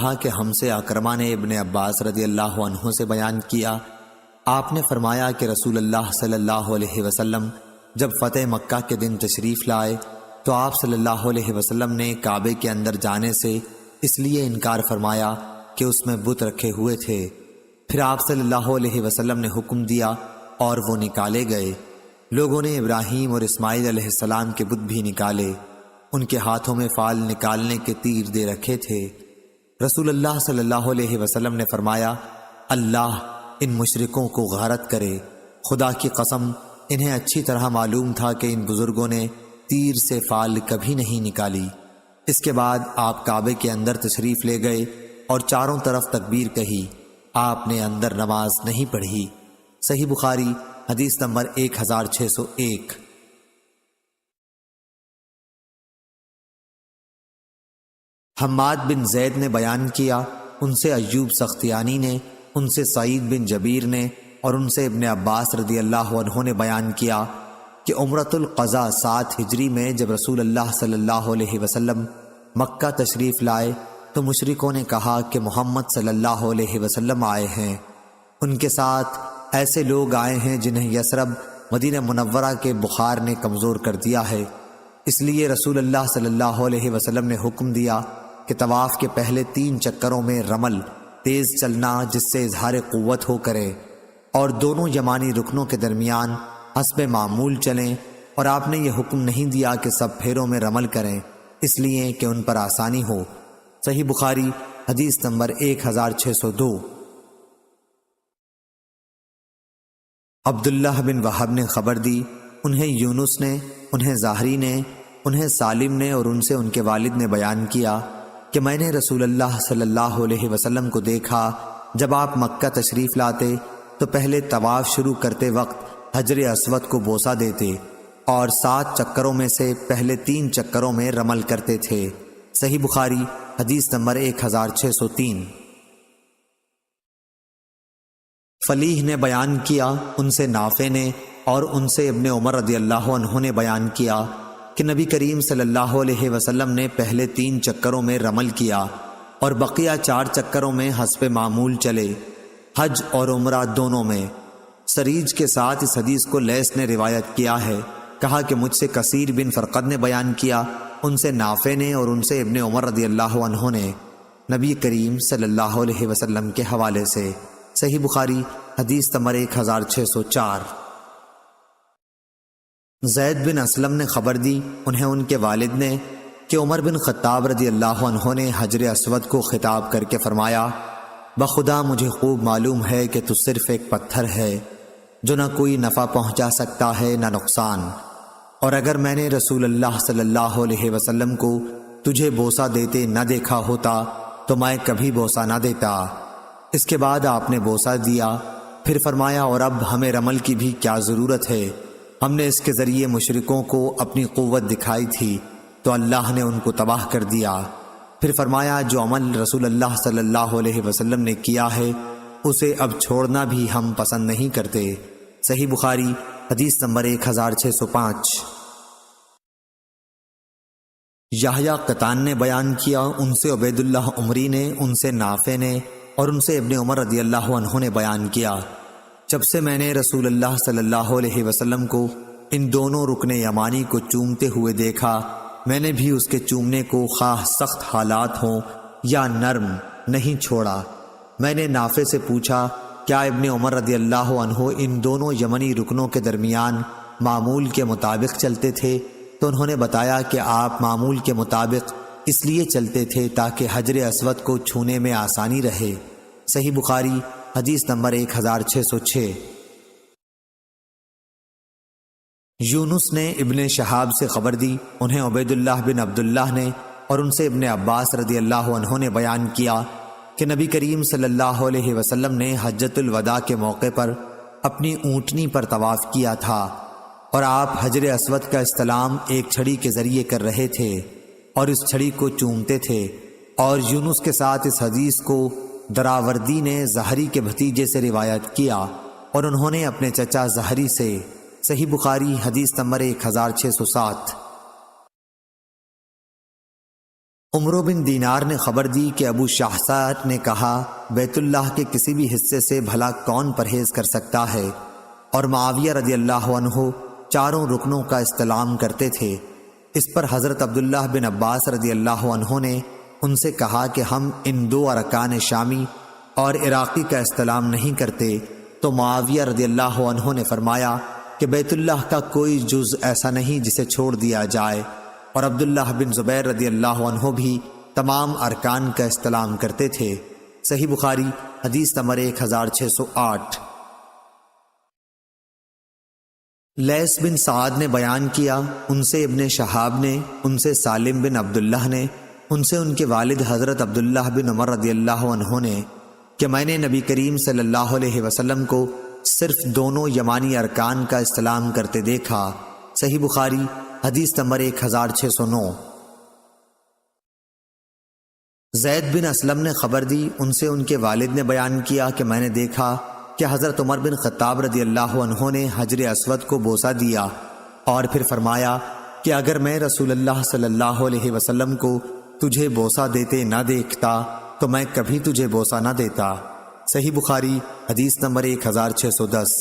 تھا کہ ہم سے اکرمہ نے ابن عباس رضی اللہ عنہ سے بیان کیا، آپ نے فرمایا کہ رسول اللہ صلی اللہ علیہ وسلم جب فتح مکہ کے دن تشریف لائے تو آپ صلی اللہ علیہ وسلم نے کعبے کے اندر جانے سے اس لیے انکار فرمایا کہ اس میں بت رکھے ہوئے تھے۔ پھر آپ صلی اللہ علیہ وسلم نے حکم دیا اور وہ نکالے گئے۔ لوگوں نے ابراہیم اور اسماعیل علیہ السلام کے بت بھی نکالے، ان کے ہاتھوں میں فال نکالنے کے تیر دے رکھے تھے۔ رسول اللہ صلی اللہ علیہ وسلم نے فرمایا، اللہ ان مشرکوں کو غارت کرے۔ خدا کی قسم انہیں اچھی طرح معلوم تھا کہ ان بزرگوں نے تیر سے فال کبھی نہیں نکالی۔ اس کے بعد آپ کعبے کے اندر تشریف لے گئے اور چاروں طرف تکبیر کہی، آپ نے اندر نماز نہیں پڑھی۔ صحیح بخاری حدیث نمبر 1601۔ حماد بن زید نے بیان کیا، ان سے ایوب سختیانی نے، ان سے سعید بن جبیر نے اور ان سے ابن عباس رضی اللہ عنہ نے بیان کیا کہ عمرۃ القضاء 7 ہجری میں جب رسول اللہ صلی اللہ علیہ وسلم مکہ تشریف لائے تو مشرکوں نے کہا کہ محمد صلی اللہ علیہ وسلم آئے ہیں، ان کے ساتھ ایسے لوگ آئے ہیں جنہیں یثرب مدینہ منورہ کے بخار نے کمزور کر دیا ہے۔ اس لیے رسول اللہ صلی اللہ علیہ وسلم نے حکم دیا کہ طواف کے پہلے 3 چکروں میں رمل تیز چلنا جس سے اظہار قوت ہو کرے، اور دونوں یمانی رکنوں کے درمیان حسب معمول چلیں، اور آپ نے یہ حکم نہیں دیا کہ سب پھیروں میں رمل کریں اس لیے کہ ان پر آسانی ہو۔ صحیح بخاری حدیث نمبر 1602۔ عبداللہ بن وہب نے خبر دی، انہیں یونس نے، انہیں زہری نے، انہیں سالم نے اور ان سے ان کے والد نے بیان کیا کہ میں نے رسول اللہ صلی اللہ علیہ وسلم کو دیکھا جب آپ مکہ تشریف لاتے تو پہلے طواف شروع کرتے وقت حجر اسود کو بوسہ دیتے اور 7 چکروں میں سے پہلے 3 چکروں میں رمل کرتے تھے۔ صحیح بخاری حدیث نمبر 1603۔ فلیح نے بیان کیا، ان سے نافع نے اور ان سے ابن عمر رضی اللہ عنہ نے بیان کیا کہ نبی کریم صلی اللہ علیہ وسلم نے پہلے 3 چکروں میں رمل کیا اور بقیہ 4 چکروں میں حسب معمول چلے، حج اور عمرہ دونوں میں۔ سریج کے ساتھ اس حدیث کو لیث نے روایت کیا ہے، کہا کہ مجھ سے کثیر بن فرقد نے بیان کیا، ان سے نافع نے اور ان سے ابن عمر رضی اللہ عنہ نے نبی کریم صلی اللہ علیہ وسلم کے حوالے سے۔ صحیح بخاری حدیث نمبر 1604۔ زید بن اسلم نے خبر دی، انہیں ان کے والد نے کہ عمر بن خطاب رضی اللہ عنہ نے حجر اسود کو خطاب کر کے فرمایا، بخدا مجھے خوب معلوم ہے کہ تو صرف ایک پتھر ہے جو نہ کوئی نفع پہنچا سکتا ہے نہ نقصان، اور اگر میں نے رسول اللہ صلی اللہ علیہ وسلم کو تجھے بوسہ دیتے نہ دیکھا ہوتا تو میں کبھی بوسہ نہ دیتا۔ اس کے بعد آپ نے بوسہ دیا، پھر فرمایا، اور اب ہمیں رمل کی بھی کیا ضرورت ہے، ہم نے اس کے ذریعے مشرکوں کو اپنی قوت دکھائی تھی تو اللہ نے ان کو تباہ کر دیا۔ پھر فرمایا، جو عمل رسول اللہ صلی اللہ علیہ وسلم نے کیا ہے اسے اب چھوڑنا بھی ہم پسند نہیں کرتے۔ صحیح بخاری حدیث نمبر 1605۔ یحییٰ قطان نے بیان کیا، ان سے عبید اللہ عمری نے، ان سے نافع نے اور ان سے ابن عمر رضی اللہ عنہ نے بیان کیا، جب سے میں نے رسول اللہ صلی اللہ علیہ وسلم کو ان دونوں رکن یمانی کو چومتے ہوئے دیکھا، میں نے بھی اس کے چومنے کو خواہ سخت حالات ہوں یا نرم نہیں چھوڑا۔ میں نے نافع سے پوچھا، کیا ابن عمر رضی اللہ عنہ ان دونوں یمنی رکنوں کے درمیان معمول کے مطابق چلتے تھے؟ تو انہوں نے بتایا کہ آپ معمول کے مطابق اس لیے چلتے تھے تاکہ حجر اسود کو چھونے میں آسانی رہے۔ صحیح بخاری حدیث نمبر 1606۔ یونس نے ابن شہاب سے خبر دی، انہیں عبید اللہ بن عبداللہ نے اور ان سے ابن عباس رضی اللہ عنہ نے بیان کیا کہ نبی کریم صلی اللہ علیہ وسلم نے حجۃ الوداع کے موقع پر اپنی اونٹنی پر طواف کیا تھا اور آپ حجر اسود کا استلام ایک چھڑی کے ذریعے کر رہے تھے اور اس چھڑی کو چومتے تھے، اور یونس کے ساتھ اس حدیث کو دراوردی نے زہری کے بھتیجے سے روایت کیا اور انہوں نے اپنے چچا زہری سے۔ صحیح بخاری حدیث نمبر 1607۔ عمرو بن دینار نے خبر دی کہ ابو شاہسات نے کہا بیت اللہ کے کسی بھی حصے سے بھلا کون پرہیز کر سکتا ہے، اور معاویہ رضی اللہ عنہ چاروں رکنوں کا استلام کرتے تھے۔ اس پر حضرت عبداللہ بن عباس رضی اللہ عنہ نے ان سے کہا کہ ہم ان 2 ارکان شامی اور عراقی کا استلام نہیں کرتے، تو معاویہ رضی اللہ عنہ نے فرمایا کہ بیت اللہ کا کوئی جز ایسا نہیں جسے چھوڑ دیا جائے، اور عبداللہ بن زبیر رضی اللہ عنہ بھی تمام ارکان کا استلام کرتے تھے۔ صحیح بخاری حدیث نمبر 1608۔ لیث بن سعد نے بیان کیا، ان سے ابن شہاب نے، ان سے سالم بن عبداللہ نے، ان سے ان کے والد حضرت عبداللہ بن عمر رضی اللہ عنہ نے کہ میں نے نبی کریم صلی اللہ علیہ وسلم کو صرف دونوں یمانی ارکان کا استلام کرتے دیکھا۔ صحیح بخاری حدیث نمبر 1609۔ زید بن اسلم نے خبر دی، ان سے ان کے والد نے بیان کیا کہ میں نے دیکھا کہ حضرت عمر بن خطاب رضی اللہ عنہ نے حجر اسود کو بوسہ دیا، اور پھر فرمایا کہ اگر میں رسول اللہ صلی اللہ علیہ وسلم کو تجھے بوسہ دیتے نہ دیکھتا تو میں کبھی تجھے بوسہ نہ دیتا۔ صحیح بخاری حدیث نمبر 1610۔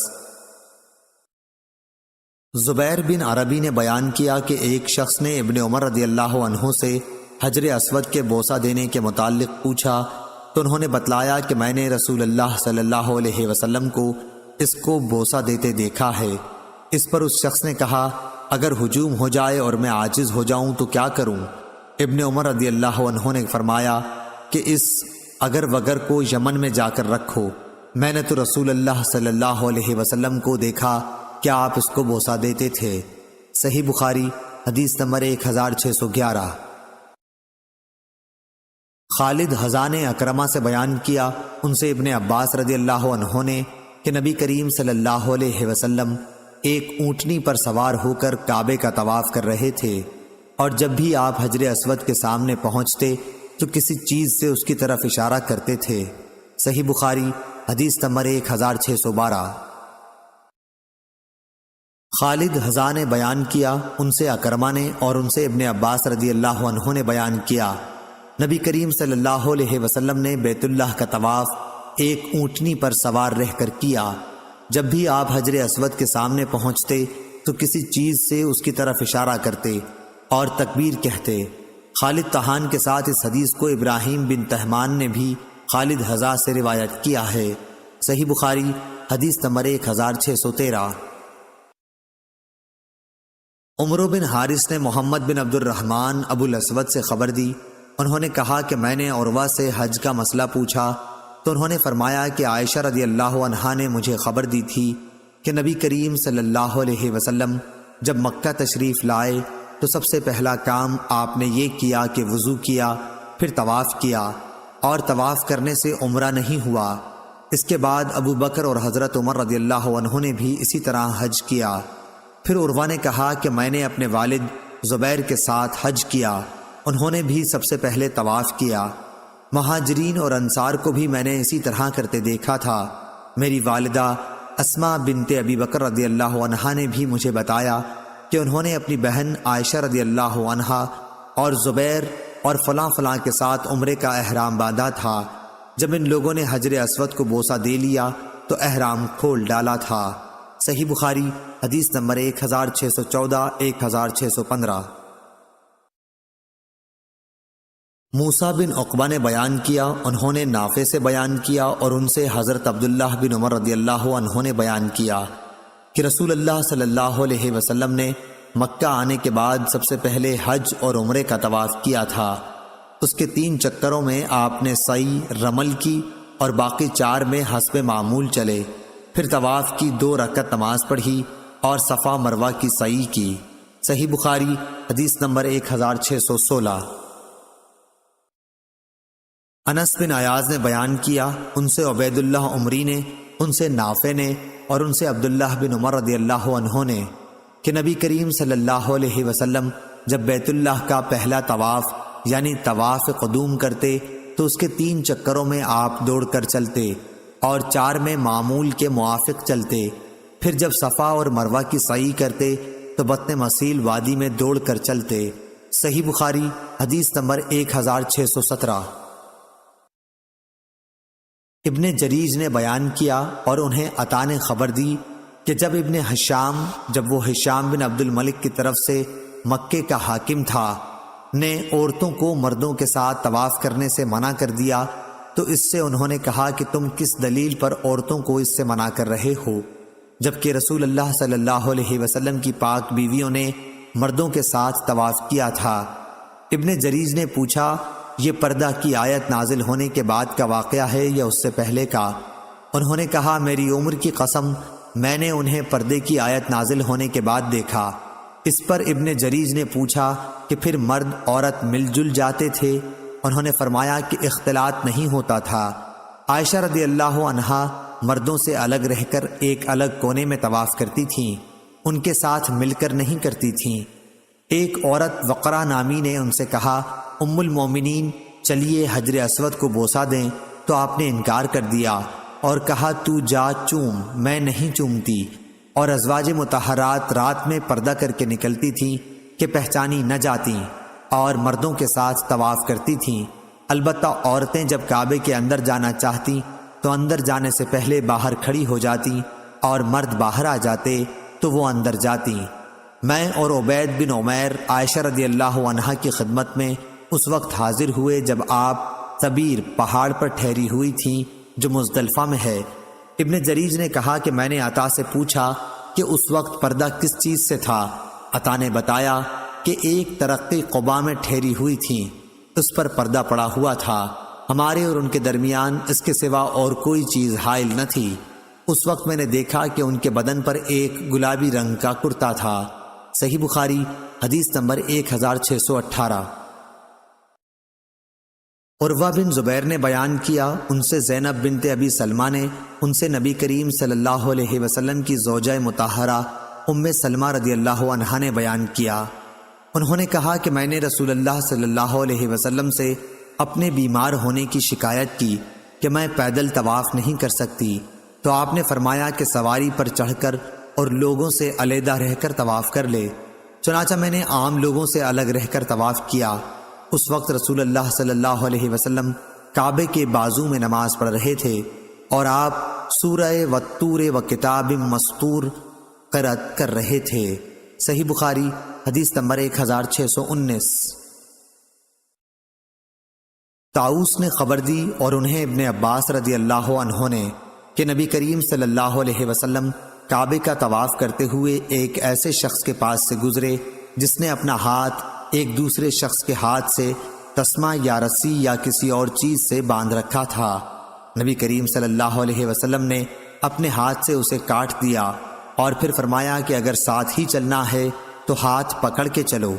زبیر بن عربی نے بیان کیا کہ ایک شخص نے ابن عمر رضی اللہ عنہ سے حجر اسود کے بوسہ دینے کے متعلق پوچھا، تو انہوں نے بتلایا کہ میں نے رسول اللہ صلی اللہ علیہ وسلم کو اس کو بوسہ دیتے دیکھا ہے۔ اس پر اس شخص نے کہا اگر ہجوم ہو جائے اور میں عاجز ہو جاؤں تو کیا کروں؟ ابن عمر رضی اللہ عنہ نے فرمایا کہ اس اگر وگر کو یمن میں جا کر رکھو، میں نے تو رسول اللہ صلی اللہ علیہ وسلم کو دیکھا کہ آپ اس کو بوسہ دیتے تھے۔ صحیح بخاری حدیث نمبر 1611۔ خالد حضان اکرمہ سے بیان کیا، ان سے ابن عباس رضی اللہ عنہ نے کہ نبی کریم صلی اللہ علیہ وسلم ایک اونٹنی پر سوار ہو کر کعبے کا طواف کر رہے تھے، اور جب بھی آپ حجر اسود کے سامنے پہنچتے تو کسی چیز سے اس کی طرف اشارہ کرتے تھے۔ صحیح بخاری حدیث نمبر 1612۔ خالد حذا نے بیان کیا، ان سے اکرمہ نے اور ان سے ابن عباس رضی اللہ عنہ نے بیان کیا، نبی کریم صلی اللہ علیہ وسلم نے بیت اللہ کا طواف ایک اونٹنی پر سوار رہ کر کیا۔ جب بھی آپ حجر اسود کے سامنے پہنچتے تو کسی چیز سے اس کی طرف اشارہ کرتے اور تکبیر کہتے۔ خالد طحان کے ساتھ اس حدیث کو ابراہیم بن تہمان نے بھی خالد حذا سے روایت کیا ہے۔ صحیح بخاری حدیث نمبر 1613۔ عمرو بن حارث نے محمد بن عبد الرحمن ابو الاسود سے خبر دی، انہوں نے کہا کہ میں نے عروہ سے حج کا مسئلہ پوچھا تو انہوں نے فرمایا کہ عائشہ رضی اللہ عنہا نے مجھے خبر دی تھی کہ نبی کریم صلی اللہ علیہ وسلم جب مکہ تشریف لائے تو سب سے پہلا کام آپ نے یہ کیا کہ وضو کیا، پھر طواف کیا، اور طواف کرنے سے عمرہ نہیں ہوا۔ اس کے بعد ابو بکر اور حضرت عمر رضی اللہ عنہ نے بھی اسی طرح حج کیا۔ پھر عروہ نے کہا کہ میں نے اپنے والد زبیر کے ساتھ حج کیا، انہوں نے بھی سب سے پہلے طواف کیا۔ مہاجرین اور انصار کو بھی میں نے اسی طرح کرتے دیکھا تھا۔ میری والدہ اسماء بنت ابی بکر رضی اللہ عنہا نے بھی مجھے بتایا کہ انہوں نے اپنی بہن عائشہ رضی اللہ عنہا اور زبیر اور فلاں فلاں کے ساتھ عمرے کا احرام باندھا تھا۔ جب ان لوگوں نے حجر اسود کو بوسہ دے لیا تو احرام کھول ڈالا تھا۔ صحیح بخاری حدیث نمبر 1614 1615۔ موسیٰ بن عقبہ نے بیان کیا، انہوں نے نافع سے بیان کیا اور ان سے حضرت عبداللہ بن عمر رضی اللہ عنہ نے بیان کیا کہ رسول اللہ صلی اللہ علیہ وسلم نے مکہ آنے کے بعد سب سے پہلے حج اور عمرے کا طواف کیا تھا۔ اس کے 3 چکروں میں آپ نے سعی رمل کی اور باقی 4 میں حسب معمول چلے، پھر طواف کی 2 رکعت نماز پڑھی اور صفا مروہ کی سعی کی۔ صحیح بخاری حدیث نمبر 1616۔ انس بن عیاض نے بیان کیا، ان سے عبید اللہ عمری نے، ان سے نافع نے اور ان سے عبداللہ بن عمر رضی اللہ عنہ نے کہ نبی کریم صلی اللہ علیہ وسلم جب بیت اللہ کا پہلا طواف یعنی طواف قدوم کرتے تو اس کے 3 چکروں میں آپ دوڑ کر چلتے اور 4 میں معمول کے موافق چلتے، پھر جب صفا اور مروہ کی سعی کرتے تو بطن مسیل وادی میں دوڑ کر چلتے۔ صحیح بخاری حدیث نمبر 1617۔ ابن جریج نے بیان کیا اور انہیں عطا نے خبر دی کہ جب وہ ہشام بن عبد الملک کی طرف سے مکے کا حاکم تھا نے عورتوں کو مردوں کے ساتھ طواف کرنے سے منع کر دیا، تو اس سے انہوں نے کہا کہ تم کس دلیل پر عورتوں کو اس سے منع کر رہے ہو، جبکہ رسول اللہ صلی اللہ علیہ وسلم کی پاک بیویوں نے مردوں کے ساتھ طواف کیا تھا۔ ابن جریج نے پوچھا، یہ پردہ کی آیت نازل ہونے کے بعد کا واقعہ ہے یا اس سے پہلے کا؟ انہوں نے کہا، میری عمر کی قسم، میں نے انہیں پردے کی آیت نازل ہونے کے بعد دیکھا۔ اس پر ابن جریج نے پوچھا کہ پھر مرد عورت مل جل جاتے تھے؟ انہوں نے فرمایا کہ اختلاط نہیں ہوتا تھا۔ عائشہ رضی اللہ عنہا مردوں سے الگ رہ کر ایک الگ کونے میں طواف کرتی تھیں، ان کے ساتھ مل کر نہیں کرتی تھیں۔ ایک عورت وقرہ نامی نے ان سے کہا، ام المومنین، چلیے حجر اسود کو بوسہ دیں، تو آپ نے انکار کر دیا اور کہا، تو جا چوم، میں نہیں چومتی۔ اور ازواج مطہرات رات میں پردہ کر کے نکلتی تھیں کہ پہچانی نہ جاتیں، اور مردوں کے ساتھ طواف کرتی تھیں۔ البتہ عورتیں جب کعبے کے اندر جانا چاہتیں تو اندر جانے سے پہلے باہر کھڑی ہو جاتی، اور مرد باہر آ جاتے تو وہ اندر جاتی۔ میں اور عبید بن عمیر عائشہ رضی اللہ عنہا کی خدمت میں اس وقت حاضر ہوئے جب آپ صبیر پہاڑ پر ٹھہری ہوئی تھیں جو مزدلفہ میں ہے۔ ابن جریج نے کہا کہ میں نے عطا سے پوچھا کہ اس وقت پردہ کس چیز سے تھا؟ عطا نے بتایا کہ ایک ترقی قبا میں ٹھہری ہوئی تھی، اس پر پردہ پڑا ہوا تھا، ہمارے اور ان کے درمیان اس کے سوا اور کوئی چیز حائل نہ تھی۔ اس وقت میں نے دیکھا کہ ان کے بدن پر ایک گلابی رنگ کا کرتا تھا۔ صحیح بخاری حدیث نمبر 1618۔ عروہ بن زبیر نے بیان کیا، ان سے زینب بنت ابی سلمہ نے ان سے نبی کریم صلی اللہ علیہ وسلم کی زوجہ مطہرہ ام سلمہ رضی اللہ عنہا نے بیان کیا۔ انہوں نے کہا کہ میں نے رسول اللہ صلی اللہ علیہ وسلم سے اپنے بیمار ہونے کی شکایت کی کہ میں پیدل طواف نہیں کر سکتی، تو آپ نے فرمایا کہ سواری پر چڑھ کر اور لوگوں سے علیحدہ رہ کر طواف کر لے۔ چنانچہ میں نے عام لوگوں سے الگ رہ کر طواف کیا۔ اس وقت رسول اللہ صلی اللہ علیہ وسلم کعبے کے بازو میں نماز پڑھ رہے تھے، اور آپ سورہ والطور وکتاب مسطور قرأت کر رہے تھے۔ صحیح بخاری حدیث نمبر 1619۔ طاؤس نے خبر دی اور انہیں ابن عباس رضی اللہ عنہ نے کہ نبی کریم صلی اللہ علیہ وسلم کعبے کا طواف کرتے ہوئے ایک ایسے شخص کے پاس سے گزرے جس نے اپنا ہاتھ ایک دوسرے شخص کے ہاتھ سے تسمہ یا رسی یا کسی اور چیز سے باندھ رکھا تھا۔ نبی کریم صلی اللہ علیہ وسلم نے اپنے ہاتھ سے اسے کاٹ دیا اور پھر فرمایا کہ اگر ساتھ ہی چلنا ہے تو ہاتھ پکڑ کے چلو۔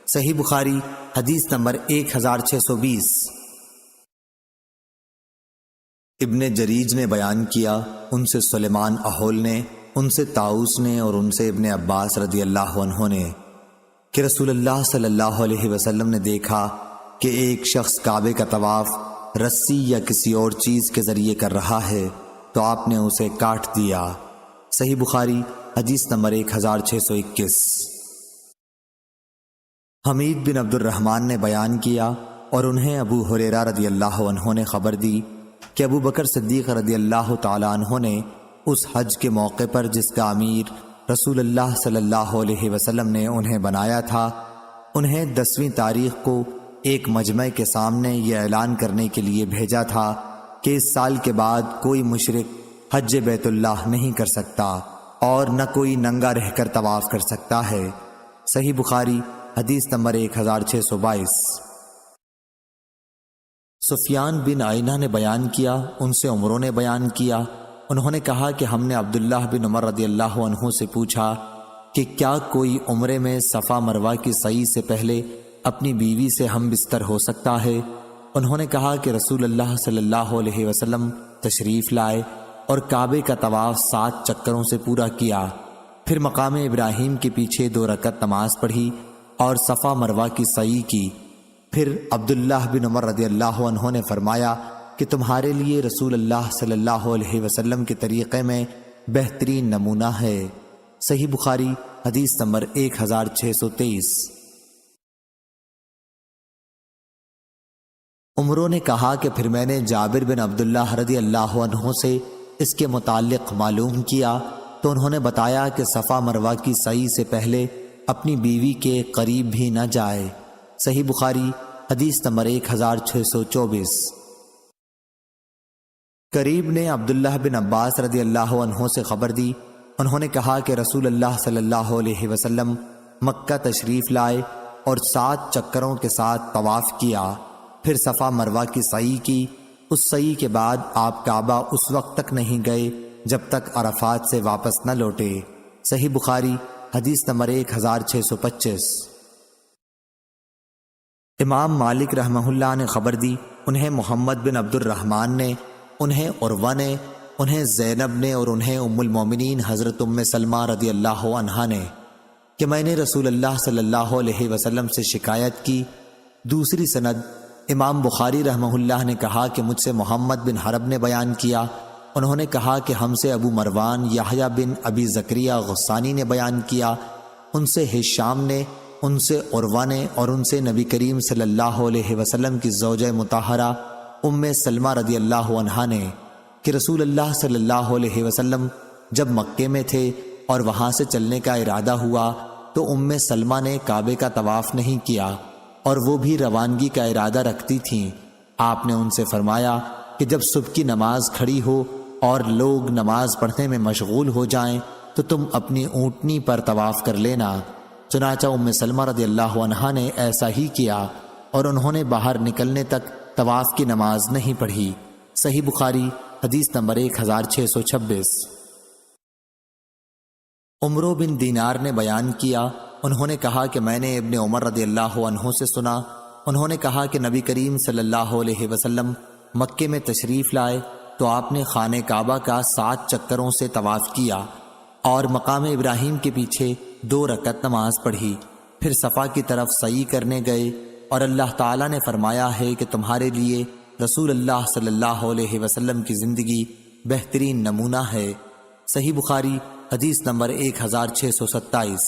صحیح بخاری حدیث نمبر 1620۔ ابن جریج نے بیان کیا، ان سے سلیمان اہول نے، ان سے طاؤس نے اور ان سے ابن عباس رضی اللہ عنہ نے کہ رسول اللہ صلی اللہ علیہ وسلم نے دیکھا کہ ایک شخص کعبے کا طواف رسی یا کسی اور چیز کے ذریعے کر رہا ہے، تو آپ نے اسے کاٹ دیا۔ صحیح بخاری حدیث نمبر 1621۔ حمید بن عبد الرحمن نے بیان کیا اور انہیں ابو ہریرہ رضی اللہ عنہ نے خبر دی کہ ابو بکر صدیق رضی اللہ تعالی عنہ نے اس حج کے موقع پر جس کا امیر رسول اللہ صلی اللہ علیہ وسلم نے انہیں بنایا تھا، انہیں 10ویں تاریخ کو ایک مجمع کے سامنے یہ اعلان کرنے کے لیے بھیجا تھا کہ اس سال کے بعد کوئی مشرک حج بیت اللہ نہیں کر سکتا اور نہ کوئی ننگا رہ کر طواف کر سکتا ہے۔ صحیح بخاری حدیث نمبر 1622۔ سفیان بن عینہ نے بیان کیا، ان سے عمروں نے بیان کیا، انہوں نے کہا کہ ہم نے عبداللہ بن عمر رضی اللہ عنہ سے پوچھا کہ کیا کوئی عمرے میں صفا مروہ کی سعی سے پہلے اپنی بیوی سے ہم بستر ہو سکتا ہے؟ انہوں نے کہا کہ رسول اللہ صلی اللہ علیہ وسلم تشریف لائے اور کعبے کا طواف 7 چکروں سے پورا کیا، پھر مقام ابراہیم کے پیچھے 2 رکعت نماز پڑھی اور صفا مروہ کی سعی کی۔ پھر عبداللہ بن عمر رضی اللہ عنہ نے فرمایا کہ تمہارے لیے رسول اللہ صلی اللہ علیہ وسلم کے طریقے میں بہترین نمونہ ہے۔ صحیح بخاری حدیث نمبر 1623۔ عمروں نے کہا کہ پھر میں نے جابر بن عبداللہ رضی اللہ عنہ سے اس کے متعلق معلوم کیا تو انہوں نے بتایا کہ صفا مروہ کی سعی سے پہلے اپنی بیوی کے قریب بھی نہ جائے۔ صحیح بخاری حدیث نمبر 1624۔ قریب نے عبداللہ بن عباس رضی اللہ عنہ سے خبر دی، انہوں نے کہا کہ رسول اللہ صلی اللہ علیہ وسلم مکہ تشریف لائے اور 7 چکروں کے ساتھ طواف کیا، پھر صفا مروہ کی سعی کی۔ اس سعی کے بعد آپ کعبہ اس وقت تک نہیں گئے جب تک عرفات سے واپس نہ لوٹے۔ صحیح بخاری حدیث نمبر 1625۔ امام مالک رحمہ اللہ نے خبر دی، انہیں محمد بن عبد الرحمن نے، انہیں عروہ نے، انہیں زینب نے اور انہیں ام المومنین حضرت ام سلمہ رضی اللہ عنہا نے کہ میں نے رسول اللہ صلی اللہ علیہ وسلم سے شکایت کی۔ دوسری سند امام بخاری رحمہ اللہ نے کہا کہ مجھ سے محمد بن حرب نے بیان کیا، انہوں نے کہا کہ ہم سے ابو مروان یحییٰ بن ابی زکریا غسانی نے بیان کیا، ان سے ہشام نے، ان سے عروہ نے اور ان سے نبی کریم صلی اللہ علیہ وسلم کی زوجہ مطہرہ ام سلمہ رضی اللہ عنہا نے کہ رسول اللہ صلی اللہ علیہ وسلم جب مکے میں تھے اور وہاں سے چلنے کا ارادہ ہوا تو ام سلمہ نے کعبے کا طواف نہیں کیا اور وہ بھی روانگی کا ارادہ رکھتی تھیں۔ آپ نے ان سے فرمایا کہ جب صبح کی نماز کھڑی ہو اور لوگ نماز پڑھنے میں مشغول ہو جائیں تو تم اپنی اونٹنی پر طواف کر لینا۔ چنانچہ ام سلمہ رضی اللہ عنہا نے ایسا ہی کیا اور انہوں نے باہر نکلنے تک طواف کی نماز نہیں پڑھی۔ صحیح بخاری حدیث نمبر 1626۔ عمرو بن دینار نے بیان کیا، انہوں نے کہا کہ میں نے ابن عمر رضی اللہ عنہ سے سنا، انہوں نے کہا کہ نبی کریم صلی اللہ علیہ وسلم مکے میں تشریف لائے تو آپ نے خانہ کعبہ کا 7 چکروں سے طواف کیا اور مقام ابراہیم کے پیچھے 2 رکعت نماز پڑھی، پھر صفا کی طرف سعی کرنے گئے اور اللہ تعالیٰ نے فرمایا ہے کہ تمہارے لیے رسول اللہ صلی اللہ علیہ وسلم کی زندگی بہترین نمونہ ہے۔ صحیح بخاری حدیث نمبر 1627۔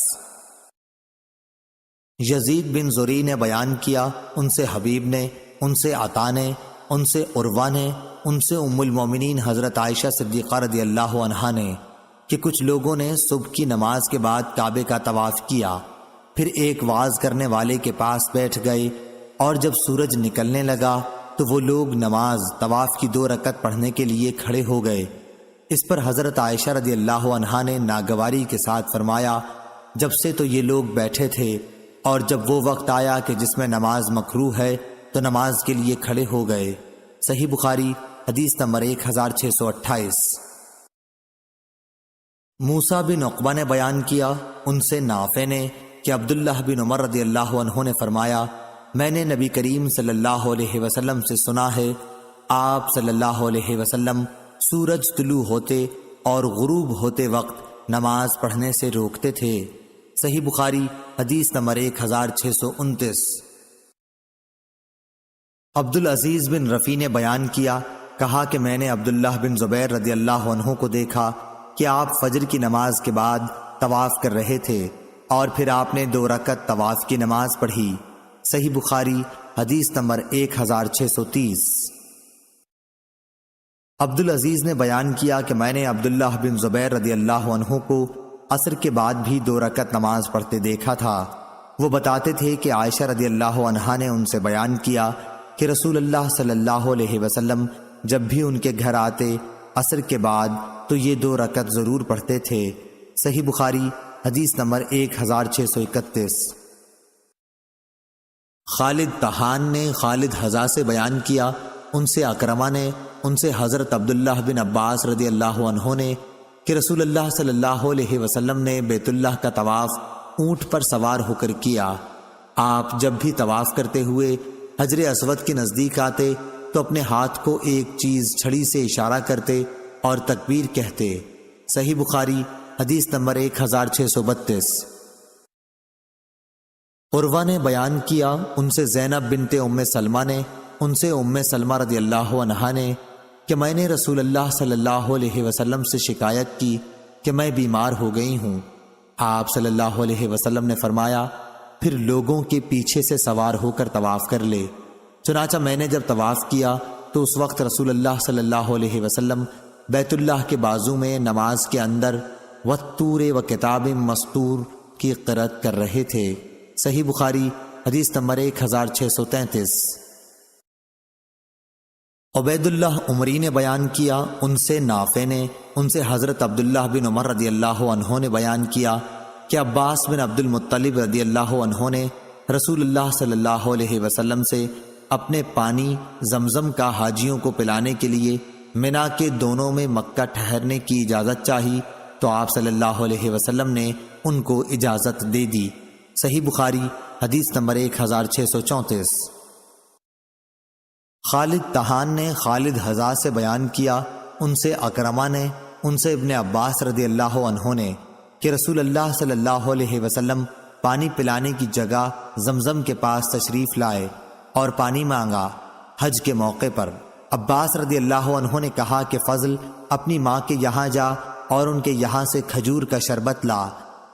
یزید بن زری نے بیان کیا، ان سے حبیب نے، ان سے عطا نے، ان سے عروہ نے، ان سے ام المومنین حضرت عائشہ صدیقہ رضی اللہ عنہا نے کہ کچھ لوگوں نے صبح کی نماز کے بعد کعبے کا طواف کیا، پھر ایک وعظ کرنے والے کے پاس بیٹھ گئے اور جب سورج نکلنے لگا تو وہ لوگ نماز طواف کی 2 رکعت پڑھنے کے لیے کھڑے ہو گئے۔ اس پر حضرت عائشہ رضی اللہ عنہا نے ناگواری کے ساتھ فرمایا، جب سے تو یہ لوگ بیٹھے تھے اور جب وہ وقت آیا کہ جس میں نماز مکروہ ہے تو نماز کے لیے کھڑے ہو گئے۔ صحیح بخاری حدیث نمبر 1628۔ موسیٰ بن عقبہ نے بیان کیا، ان سے نافع نے کہ عبداللہ بن عمر رضی اللہ عنہ نے فرمایا، میں نے نبی کریم صلی اللہ علیہ وسلم سے سنا ہے، آپ صلی اللہ علیہ وسلم سورج طلوع ہوتے اور غروب ہوتے وقت نماز پڑھنے سے روکتے تھے۔ صحیح بخاری حدیث نمبر 1629۔ عبدالعزیز بن رفیع نے بیان کیا، کہا کہ میں نے عبداللہ بن زبیر رضی اللہ عنہ کو دیکھا کہ آپ فجر کی نماز کے بعد طواف کر رہے تھے اور پھر آپ نے 2 رکعت طواف کی نماز پڑھی۔ صحیح بخاری حدیث نمبر 1630۔ عبدالعزیز نے بیان کیا کہ میں نے عبداللہ بن زبیر رضی اللہ عنہ کو عصر کے بعد بھی 2 رکعت نماز پڑھتے دیکھا تھا۔ وہ بتاتے تھے کہ عائشہ رضی اللہ عنہا نے ان سے بیان کیا کہ رسول اللہ صلی اللہ علیہ وسلم جب بھی ان کے گھر آتے عصر کے بعد تو یہ 2 رکعت ضرور پڑھتے تھے۔ صحیح بخاری حدیث نمبر 1631۔ خالد طحان نے خالد حذا سے بیان کیا، ان سے اکرمہ نے، ان سے حضرت عبداللہ بن عباس رضی اللہ عنہ نے کہ رسول اللہ صلی اللہ علیہ وسلم نے بیت اللہ کا طواف اونٹ پر سوار ہو کر کیا۔ آپ جب بھی طواف کرتے ہوئے حجر اسود کے نزدیک آتے تو اپنے ہاتھ کو ایک چیز چھڑی سے اشارہ کرتے اور تکبیر کہتے۔ صحیح بخاری حدیث نمبر 1632۔ عروہ نے بیان کیا، ان سے زینب بنت ام سلمہ نے، ان سے ام سلمہ رضی اللہ عنہا نے کہ میں نے رسول اللہ صلی اللہ علیہ وسلم سے شکایت کی کہ میں بیمار ہو گئی ہوں۔ آپ صلی اللہ علیہ وسلم نے فرمایا، پھر لوگوں کے پیچھے سے سوار ہو کر طواف کر لے۔ چنانچہ میں نے جب طواف کیا تو اس وقت رسول اللہ صلی اللہ علیہ وسلم بیت اللہ کے بازو میں نماز کے اندر والطور و کتاب مستور کی قرأت کر رہے تھے۔ صحیح بخاری حدیث نمبر 1633۔ عبید اللہ عمری نے بیان کیا، ان سے نافع نے، ان سے حضرت عبداللہ بن عمر رضی اللہ عنہ نے بیان کیا کہ عباس بن عبد المطلب رضی اللہ عنہ نے رسول اللہ صلی اللہ علیہ وسلم سے اپنے پانی زمزم کا حاجیوں کو پلانے کے لیے منا کے دونوں میں مکہ ٹھہرنے کی اجازت چاہی تو آپ صلی اللہ علیہ وسلم نے ان کو اجازت دے دی۔ صحیح بخاری حدیث نمبر 1634۔ خالد طحان نے خالد حذا سے بیان کیا، ان سے اکرمہ نے، ان سے ابن عباس رضی اللہ عنہ نے کہ رسول اللہ صلی اللہ علیہ وسلم پانی پلانے کی جگہ زمزم کے پاس تشریف لائے اور پانی مانگا حج کے موقع پر۔ عباس رضی اللہ عنہ نے کہا کہ فضل اپنی ماں کے یہاں جا اور ان کے یہاں سے کھجور کا شربت لا،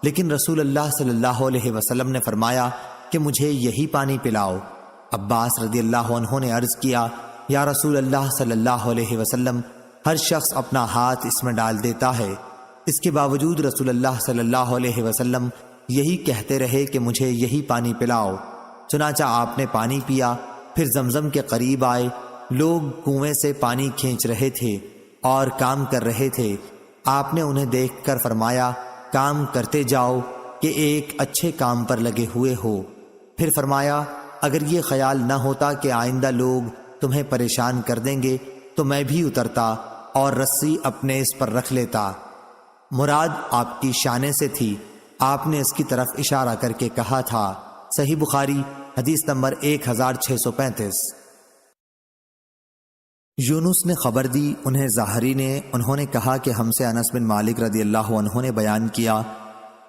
لیکن رسول اللہ صلی اللہ علیہ وسلم نے فرمایا کہ مجھے یہی پانی پلاؤ۔ عباس رضی اللہ عنہ نے عرض کیا، یا رسول اللہ صلی اللہ علیہ وسلم، ہر شخص اپنا ہاتھ اس میں ڈال دیتا ہے، اس کے باوجود رسول اللہ صلی اللہ علیہ وسلم یہی کہتے رہے کہ مجھے یہی پانی پلاؤ۔ چنانچہ آپ نے پانی پیا، پھر زمزم کے قریب آئے، لوگ کنویں سے پانی کھینچ رہے تھے اور کام کر رہے تھے۔ آپ نے انہیں دیکھ کر فرمایا، کام کرتے جاؤ کہ ایک اچھے کام پر لگے ہوئے ہو۔ پھر فرمایا، اگر یہ خیال نہ ہوتا کہ آئندہ لوگ تمہیں پریشان کر دیں گے تو میں بھی اترتا اور رسی اپنے اس پر رکھ لیتا۔ مراد آپ کی شانے سے تھی، آپ نے اس کی طرف اشارہ کر کے کہا تھا۔ صحیح بخاری حدیث نمبر 1635۔ یونس نے خبر دی، انہیں ظاہری نے، انہوں نے کہا کہ ہم سے انس بن مالک رضی اللہ عنہ نے بیان کیا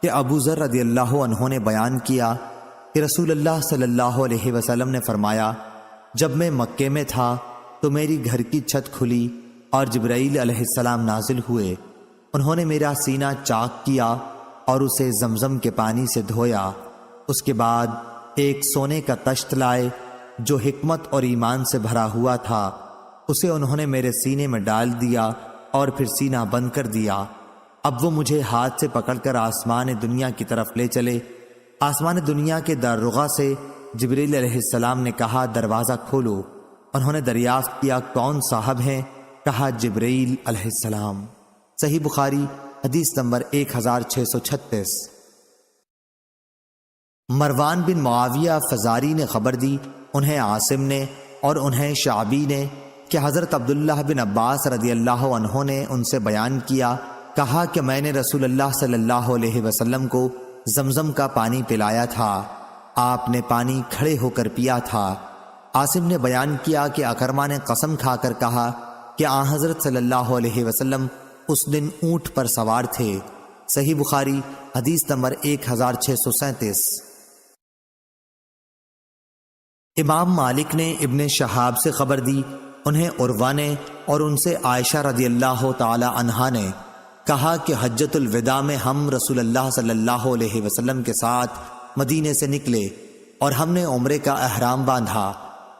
کہ ابو ذر رضی اللہ عنہ نے بیان کیا کہ رسول اللہ صلی اللہ علیہ وسلم نے فرمایا، جب میں مکے میں تھا تو میری گھر کی چھت کھلی اور جبرائیل علیہ السلام نازل ہوئے۔ انہوں نے میرا سینہ چاک کیا اور اسے زمزم کے پانی سے دھویا۔ اس کے بعد ایک سونے کا تشت لائے جو حکمت اور ایمان سے بھرا ہوا تھا، اسے انہوں نے میرے سینے میں ڈال دیا اور پھر سینہ بند کر دیا۔ اب وہ مجھے ہاتھ سے پکڑ کر آسمان دنیا کی طرف لے چلے۔ آسمان دنیا کے دارغہ سے جبریل علیہ السلام نے کہا، دروازہ کھولو۔ انہوں نے دریافت کیا، کون صاحب ہیں؟ کہا، جبریل علیہ السلام۔ صحیح بخاری حدیث نمبر 1636۔ مروان بن معاویہ فزاری نے خبر دی، انہیں عاصم نے اور انہیں شعبی نے کہ حضرت عبداللہ بن عباس رضی اللہ عنہ نے ان سے بیان کیا، کہا کہ میں نے رسول اللہ صلی اللہ علیہ وسلم کو زمزم کا پانی پلایا تھا، آپ نے پانی کھڑے ہو کر پیا تھا۔ عاصم نے بیان کیا کہ اکرمہ نے قسم کھا کر کہا کہ آن حضرت صلی اللہ علیہ وسلم اس دن اونٹ پر سوار تھے۔ صحیح بخاری حدیث نمبر 1637۔ امام مالک نے ابن شہاب سے خبر دی، انہیں عروہ نے اور ان سے عائشہ رضی اللہ تعالی عنہا نے کہا کہ حجۃ الوداع میں ہم رسول اللہ صلی اللہ علیہ وسلم کے ساتھ مدینے سے نکلے اور ہم نے عمرے کا احرام باندھا۔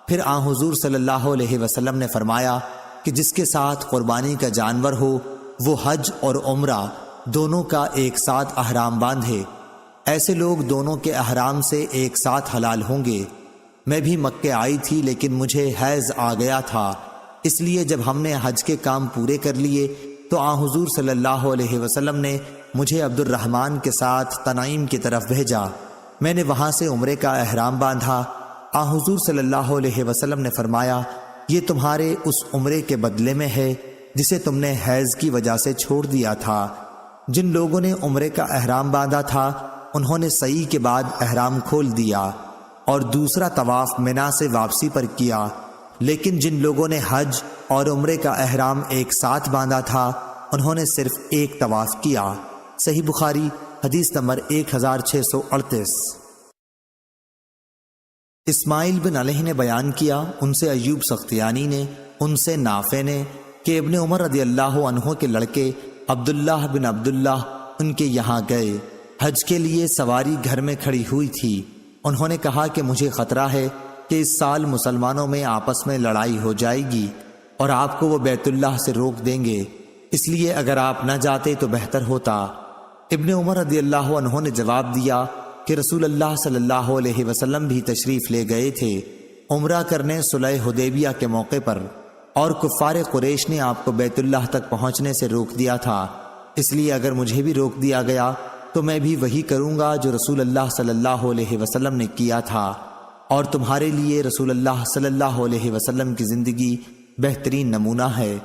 پھر آن حضور صلی اللہ علیہ وسلم نے فرمایا کہ جس کے ساتھ قربانی کا جانور ہو وہ حج اور عمرہ دونوں کا ایک ساتھ احرام باندھے، ایسے لوگ دونوں کے احرام سے ایک ساتھ حلال ہوں گے۔ میں بھی مکے آئی تھی لیکن مجھے حیض آ گیا تھا، اس لیے جب ہم نے حج کے کام پورے کر لیے تو آن حضور صلی اللہ علیہ وسلم نے مجھے عبد الرحمن کے ساتھ تنعیم کی طرف بھیجا۔ میں نے وہاں سے عمرے کا احرام باندھا۔ آن حضور صلی اللہ علیہ وسلم نے فرمایا، یہ تمہارے اس عمرے کے بدلے میں ہے جسے تم نے حیض کی وجہ سے چھوڑ دیا تھا۔ جن لوگوں نے عمرے کا احرام باندھا تھا انہوں نے سعی کے بعد احرام کھول دیا اور دوسرا طواف منا سے واپسی پر کیا، لیکن جن لوگوں نے حج اور عمرے کا احرام ایک ساتھ باندھا تھا انہوں نے صرف ایک طواف کیا۔ صحیح بخاری حدیث نمبر 1638۔ اسماعیل بن علیہ نے بیان کیا، ان سے ایوب سختیانی نے، ان سے نافع نے کہ ابن عمر رضی اللہ عنہ کے لڑکے عبداللہ بن عبداللہ ان کے یہاں گئے۔ حج کے لیے سواری گھر میں کھڑی ہوئی تھی۔ انہوں نے کہا کہ مجھے خطرہ ہے کہ اس سال مسلمانوں میں آپس میں لڑائی ہو جائے گی اور آپ کو وہ بیت اللہ سے روک دیں گے، اس لیے اگر آپ نہ جاتے تو بہتر ہوتا۔ ابن عمر رضی اللہ عنہ نے جواب دیا کہ رسول اللہ صلی اللہ علیہ وسلم بھی تشریف لے گئے تھے عمرہ کرنے صلح حدیبیہ کے موقع پر، اور کفار قریش نے آپ کو بیت اللہ تک پہنچنے سے روک دیا تھا، اس لیے اگر مجھے بھی روک دیا گیا تو میں بھی وہی کروں گا جو رسول اللہ صلی اللہ علیہ وسلم نے کیا تھا، اور تمہارے لیے رسول اللہ صلی اللہ علیہ وسلم کی زندگی بہترین نمونہ ہے۔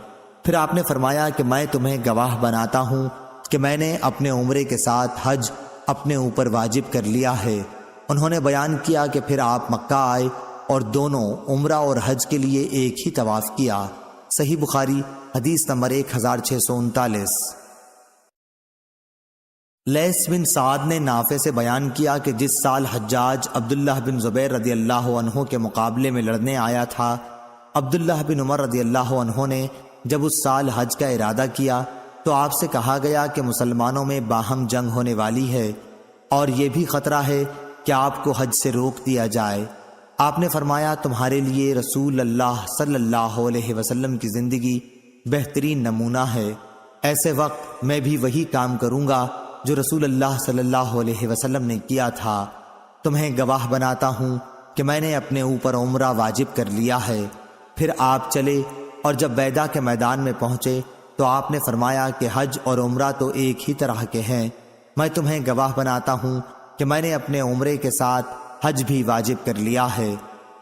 پھر آپ نے فرمایا کہ میں تمہیں گواہ بناتا ہوں کہ میں نے اپنے عمرے کے ساتھ حج اپنے اوپر واجب کر لیا ہے۔ انہوں نے بیان کیا کہ پھر آپ مکہ آئے اور دونوں عمرہ اور حج کے لیے ایک ہی طواف کیا۔ صحیح بخاری حدیث نمبر 1639۔ لیث بن سعد نے نافع سے بیان کیا کہ جس سال حجاج عبداللہ بن زبیر رضی اللہ عنہ کے مقابلے میں لڑنے آیا تھا، عبداللہ بن عمر رضی اللہ عنہ نے جب اس سال حج کا ارادہ کیا تو آپ سے کہا گیا کہ مسلمانوں میں باہم جنگ ہونے والی ہے اور یہ بھی خطرہ ہے کہ آپ کو حج سے روک دیا جائے۔ آپ نے فرمایا تمہارے لیے رسول اللہ صلی اللہ علیہ وسلم کی زندگی بہترین نمونہ ہے، ایسے وقت میں بھی وہی کام کروں گا جو رسول اللہ صلی اللہ علیہ وسلم نے کیا تھا۔ تمہیں گواہ بناتا ہوں کہ میں نے اپنے اوپر عمرہ واجب کر لیا ہے۔ پھر آپ چلے اور جب بیدا کے میدان میں پہنچے تو آپ نے فرمایا کہ حج اور عمرہ تو ایک ہی طرح کے ہیں، میں تمہیں گواہ بناتا ہوں کہ میں نے اپنے عمرے کے ساتھ حج بھی واجب کر لیا ہے۔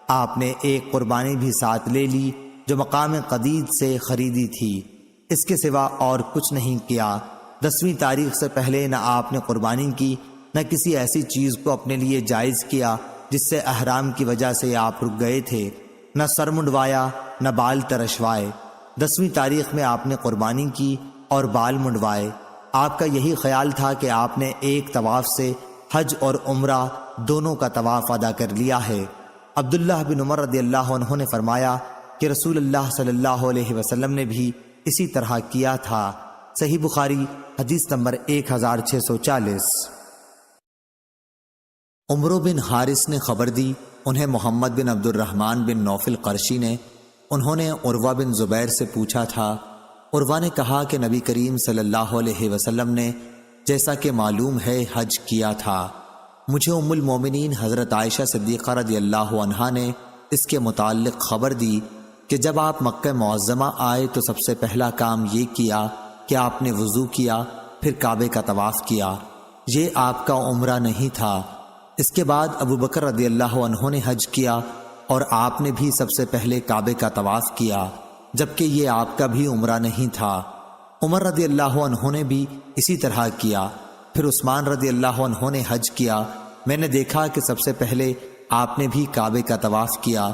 آپ نے ایک قربانی بھی ساتھ لے لی جو مقام قدید سے خریدی تھی، اس کے سوا اور کچھ نہیں کیا۔ 10ویں تاریخ سے پہلے نہ آپ نے قربانی کی نہ کسی ایسی چیز کو اپنے لیے جائز کیا جس سے احرام کی وجہ سے آپ رک گئے تھے، نہ سر منڈوایا نہ بال ترشوائے۔ 10ویں تاریخ میں آپ نے قربانی کی اور بال منڈوائے۔ آپ کا یہی خیال تھا کہ آپ نے ایک طواف سے حج اور عمرہ دونوں کا طواف ادا کر لیا ہے۔ عبداللہ بن عمر رضی اللہ عنہ نے فرمایا کہ رسول اللہ صلی اللہ علیہ وسلم نے بھی اسی طرح کیا تھا۔ صحیح بخاری حدیث نمبر 1640۔ عمرو بن حارث نے خبر دی، انہیں محمد بن عبد الرحمن بن نوفل قرشی نے، انہوں نے عروہ بن زبیر سے پوچھا تھا۔ عروہ نے کہا کہ نبی کریم صلی اللہ علیہ وسلم نے جیسا کہ معلوم ہے حج کیا تھا۔ مجھے ام المومنین حضرت عائشہ صدیقہ رضی اللہ عنہا نے اس کے متعلق خبر دی کہ جب آپ مکہ معظمہ آئے تو سب سے پہلا کام یہ کیا کہ آپ نے وضو کیا، پھر کعبے کا طواف کیا۔ یہ آپ کا عمرہ نہیں تھا۔ اس کے بعد ابو بکر رضی اللہ عنہ نے حج کیا اور آپ نے بھی سب سے پہلے کعبے کا طواف کیا، جبکہ یہ آپ کا بھی عمرہ نہیں تھا۔ عمر رضی اللہ عنہ نے بھی اسی طرح کیا۔ پھر عثمان رضی اللہ عنہ نے حج کیا۔ میں نے دیکھا کہ سب سے پہلے آپ نے بھی کعبے کا طواف کیا،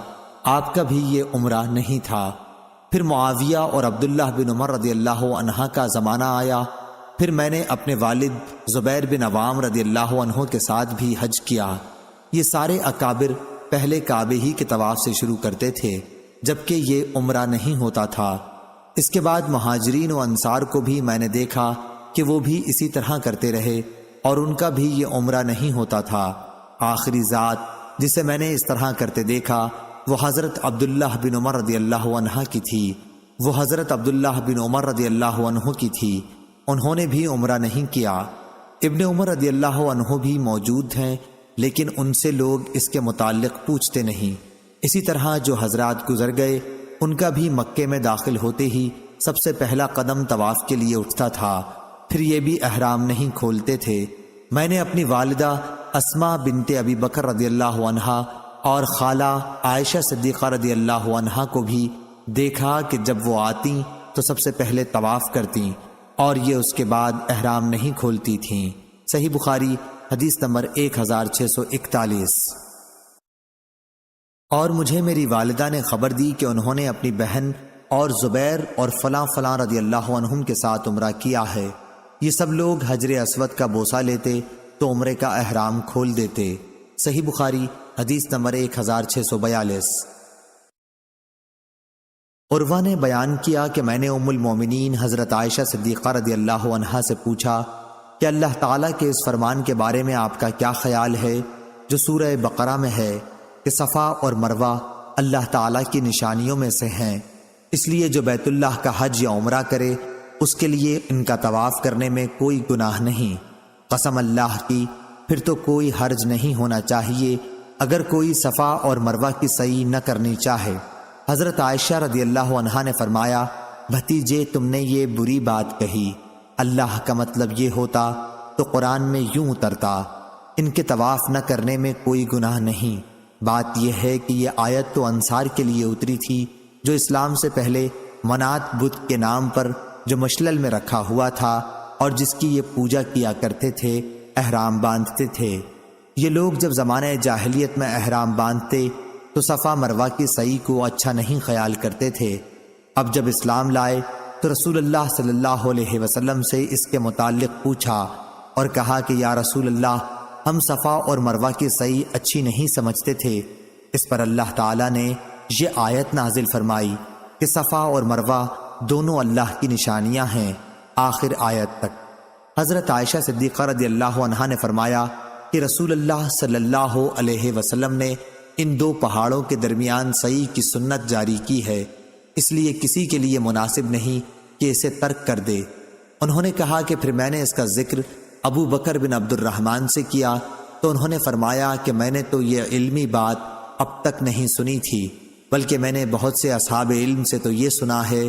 آپ کا بھی یہ عمرہ نہیں تھا۔ پھر معاویہ اور عبداللہ بن عمر رضی اللہ عنہ کا زمانہ آیا، پھر میں نے اپنے والد زبیر بن عوام رضی اللہ عنہ کے ساتھ بھی حج کیا۔ یہ سارے اکابر پہلے کعبے ہی کے طواف سے شروع کرتے تھے، جبکہ یہ عمرہ نہیں ہوتا تھا۔ اس کے بعد مہاجرین و انصار کو بھی میں نے دیکھا کہ وہ بھی اسی طرح کرتے رہے اور ان کا بھی یہ عمرہ نہیں ہوتا تھا۔ آخری ذات جسے میں نے اس طرح کرتے دیکھا وہ حضرت عبداللہ بن عمر رضی اللہ عنہ کی تھی۔ وہ حضرت عبداللہ بن عمر رضی اللہ عنہ کی تھی، انہوں نے بھی عمرہ نہیں کیا۔ ابن عمر رضی اللہ عنہ بھی موجود ہیں، لیکن ان سے لوگ اس کے متعلق پوچھتے نہیں۔ اسی طرح جو حضرات گزر گئے ان کا بھی مکے میں داخل ہوتے ہی سب سے پہلا قدم طواف کے لیے اٹھتا تھا، پھر یہ بھی احرام نہیں کھولتے تھے۔ میں نے اپنی والدہ اسماء بنت ابی بکر رضی اللہ عنہا اور خالہ عائشہ صدیقہ رضی اللہ عنہا کو بھی دیکھا کہ جب وہ آتیں تو سب سے پہلے طواف کرتیں اور یہ اس کے بعد احرام نہیں کھولتی تھیں۔ صحیح بخاری حدیث نمبر 1641۔ اور مجھے میری والدہ نے خبر دی کہ انہوں نے اپنی بہن اور زبیر اور فلاں فلاں رضی اللہ عنہم کے ساتھ عمرہ کیا ہے۔ یہ سب لوگ حجر اسود کا بوسہ لیتے تو عمرے کا احرام کھول دیتے۔ صحیح بخاری حدیث نمبر 1642۔ عروہ نے بیان کیا کہ میں نے ام المومنین حضرت عائشہ صدیقہ رضی اللہ عنہا سے پوچھا کہ اللہ تعالیٰ کے اس فرمان کے بارے میں آپ کا کیا خیال ہے جو سورہ بقرہ میں ہے، کہ صفا اور مروہ اللہ تعالیٰ کی نشانیوں میں سے ہیں، اس لیے جو بیت اللہ کا حج یا عمرہ کرے اس کے لیے ان کا طواف کرنے میں کوئی گناہ نہیں۔ قسم اللہ کی، پھر تو کوئی حرج نہیں ہونا چاہیے اگر کوئی صفا اور مروہ کی سعی نہ کرنی چاہے۔ حضرت عائشہ رضی اللہ عنہا نے فرمایا، بھتیجے تم نے یہ بری بات کہی، اللہ کا مطلب یہ ہوتا تو قرآن میں یوں اترتا، ان کے طواف نہ کرنے میں کوئی گناہ نہیں۔ بات یہ ہے کہ یہ آیت تو انصار کے لیے اتری تھی جو اسلام سے پہلے منات بت کے نام پر جو مشلل میں رکھا ہوا تھا اور جس کی یہ پوجا کیا کرتے تھے، احرام باندھتے تھے۔ یہ لوگ جب زمانہ جاہلیت میں احرام باندھتے تو صفا مروہ کی سعی کو اچھا نہیں خیال کرتے تھے۔ اب جب اسلام لائے تو رسول اللہ صلی اللہ علیہ وسلم سے اس کے متعلق پوچھا اور کہا کہ یا رسول اللہ، ہم صفا اور مروہ کی سعی اچھی نہیں سمجھتے تھے۔ اس پر اللہ تعالیٰ نے یہ آیت نازل فرمائی کہ صفا اور مروہ دونوں اللہ کی نشانیاں ہیں، آخر آیت تک۔ حضرت عائشہ صدیقہ رضی اللہ عنہا نے فرمایا کہ رسول اللہ صلی اللہ علیہ وسلم نے ان دو پہاڑوں کے درمیان سعی کی سنت جاری کی ہے، اس لیے کسی کے لیے مناسب نہیں کہ اسے ترک کر دے۔ انہوں نے کہا کہ پھر میں نے اس کا ذکر ابو بکر بن عبد الرحمن سے کیا تو انہوں نے فرمایا کہ میں نے تو یہ علمی بات اب تک نہیں سنی تھی، بلکہ میں نے بہت سے اصحاب علم سے تو یہ سنا ہے،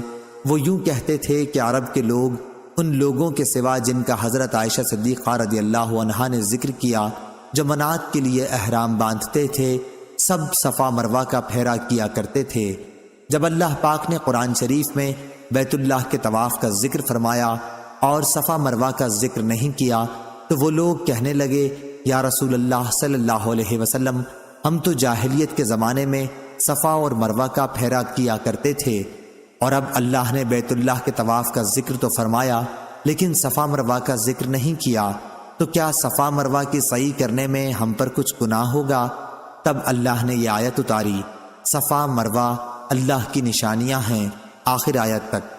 وہ یوں کہتے تھے کہ عرب کے لوگ ان لوگوں کے سوا جن کا حضرت عائشہ صدیقہ رضی اللہ عنہا نے ذکر کیا جو منات کے لیے احرام باندھتے تھے، سب صفا مروہ کا پھیرا کیا کرتے تھے۔ جب اللہ پاک نے قرآن شریف میں بیت اللہ کے طواف کا ذکر فرمایا اور صفا مروہ کا ذکر نہیں کیا تو وہ لوگ کہنے لگے، یا رسول اللہ صلی اللہ علیہ وسلم، ہم تو جاہلیت کے زمانے میں صفا اور مروہ کا پھیرا کیا کرتے تھے، اور اب اللہ نے بیت اللہ کے طواف کا ذکر تو فرمایا لیکن صفا مروہ کا ذکر نہیں کیا، تو کیا صفا مروہ کی سعی کرنے میں ہم پر کچھ گناہ ہوگا؟ تب اللہ نے یہ آیت اتاری، صفا مروہ اللہ کی نشانیاں ہیں، آخر آیت تک۔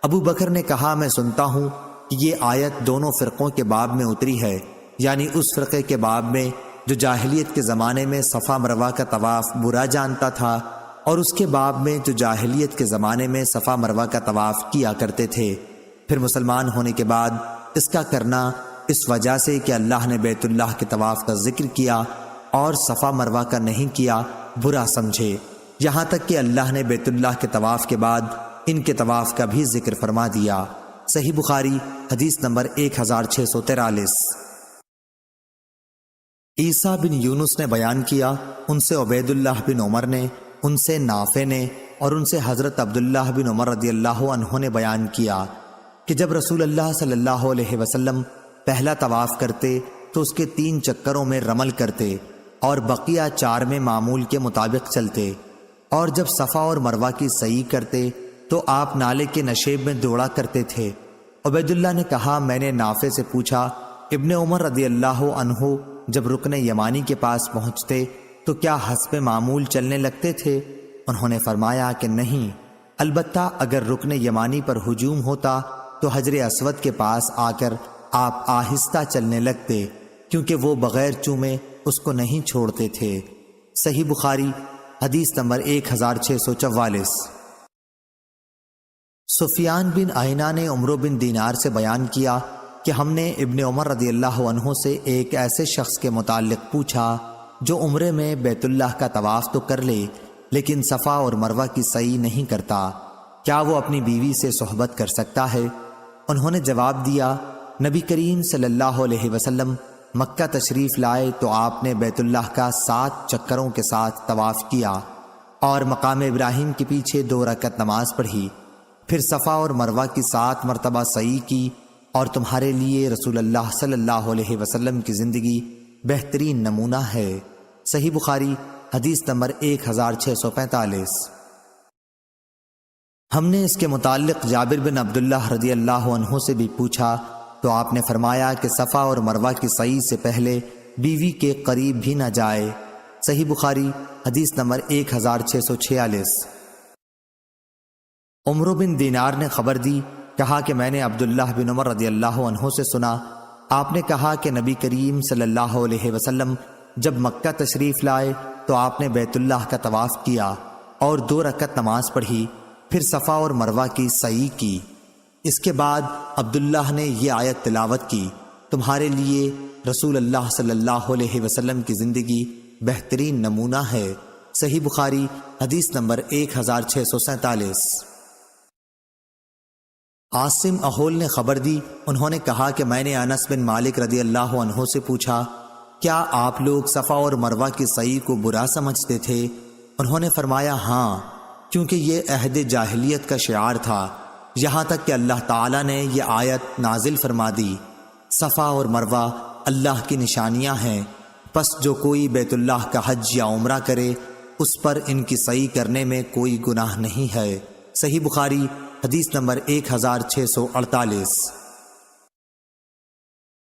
ابو بکر نے کہا، میں سنتا ہوں کہ یہ آیت دونوں فرقوں کے باب میں اتری ہے، یعنی اس فرقے کے باب میں جو جاہلیت کے زمانے میں صفا مروہ کا طواف برا جانتا تھا، اور اس کے باب میں جو جاہلیت کے زمانے میں صفا مروہ کا طواف کیا کرتے تھے۔ پھر مسلمان ہونے کے بعد اس کا کرنا اس وجہ سے کہ اللہ نے بیت اللہ کے طواف کا ذکر کیا اور صفا مروہ کا نہیں کیا، برا سمجھے، یہاں تک کہ اللہ نے بیت اللہ کے طواف کے بعد ان کے طواف کا بھی ذکر فرما دیا۔ صحیح بخاری حدیث نمبر 1643۔ عیسیٰ بن یونس نے بیان کیا، ان سے عبید اللہ بن عمر نے، ان سے نافع نے، اور ان سے حضرت عبداللہ بن عمر رضی اللہ عنہ نے بیان کیا کہ جب رسول اللہ صلی اللہ علیہ وسلم پہلا طواف کرتے تو اس کے 3 چکروں میں رمل کرتے اور بقیہ 4 میں معمول کے مطابق چلتے، اور جب صفا اور مروہ کی سعی کرتے تو آپ نالے کے نشیب میں دوڑا کرتے تھے۔ عبید اللہ نے کہا، میں نے نافع سے پوچھا، ابن عمر رضی اللہ عنہ جب رکن یمانی کے پاس پہنچتے تو کیا حسب معمول چلنے لگتے تھے؟ انہوں نے فرمایا کہ نہیں، البتہ اگر رکن یمانی پر ہجوم ہوتا تو حجر اسود کے پاس آ کر آپ آہستہ چلنے لگتے، کیونکہ وہ بغیر چومے اس کو نہیں چھوڑتے تھے۔ صحیح بخاری حدیث نمبر 1644۔ سفیان بن عینہ نے عمرو بن دینار سے بیان کیا کہ ہم نے ابن عمر رضی اللہ عنہ سے ایک ایسے شخص کے متعلق پوچھا جو عمرے میں بیت اللہ کا طواف تو کر لے لیکن صفا اور مروہ کی سعی نہیں کرتا، کیا وہ اپنی بیوی سے صحبت کر سکتا ہے؟ انہوں نے جواب دیا، نبی کریم صلی اللہ علیہ وسلم مکہ تشریف لائے تو آپ نے بیت اللہ کا 7 چکروں کے ساتھ طواف کیا اور مقام ابراہیم کے پیچھے 2 رکعت نماز پڑھی، پھر صفا اور مروہ کی 7 مرتبہ سعی کی، اور تمہارے لیے رسول اللہ صلی اللہ علیہ وسلم کی زندگی بہترین نمونہ ہے۔ صحیح بخاری حدیث نمبر 1645۔ ہم نے اس کے متعلق جابر بن عبداللہ رضی اللہ عنہ سے بھی پوچھا تو آپ نے فرمایا کہ صفا اور مروہ کی سعی سے پہلے بیوی کے قریب بھی نہ جائے۔ صحیح بخاری حدیث نمبر 1646۔ عمرو بن دینار نے خبر دی، کہا کہ میں نے عبداللہ بن عمر رضی اللہ عنہ سے سنا، آپ نے کہا کہ نبی کریم صلی اللہ علیہ وسلم جب مکہ تشریف لائے تو آپ نے بیت اللہ کا طواف کیا اور 2 رکعت نماز پڑھی، پھر صفا اور مروہ کی سعی کی۔ اس کے بعد عبداللہ نے یہ آیت تلاوت کی، تمہارے لیے رسول اللہ صلی اللہ علیہ وسلم کی زندگی بہترین نمونہ ہے۔ صحیح بخاری حدیث نمبر 1647۔ عاصم احول نے خبر دی، انہوں نے کہا کہ میں نے انس بن مالک رضی اللہ عنہ سے پوچھا، کیا آپ لوگ صفا اور مروہ کی سعی کو برا سمجھتے تھے؟ انہوں نے فرمایا ہاں، کیونکہ یہ عہد جاہلیت کا شعار تھا، یہاں تک کہ اللہ تعالیٰ نے یہ آیت نازل فرما دی، صفا اور مروہ اللہ کی نشانیاں ہیں، پس جو کوئی بیت اللہ کا حج یا عمرہ کرے اس پر ان کی سعی کرنے میں کوئی گناہ نہیں ہے۔ صحیح بخاری حدیث نمبر 1648۔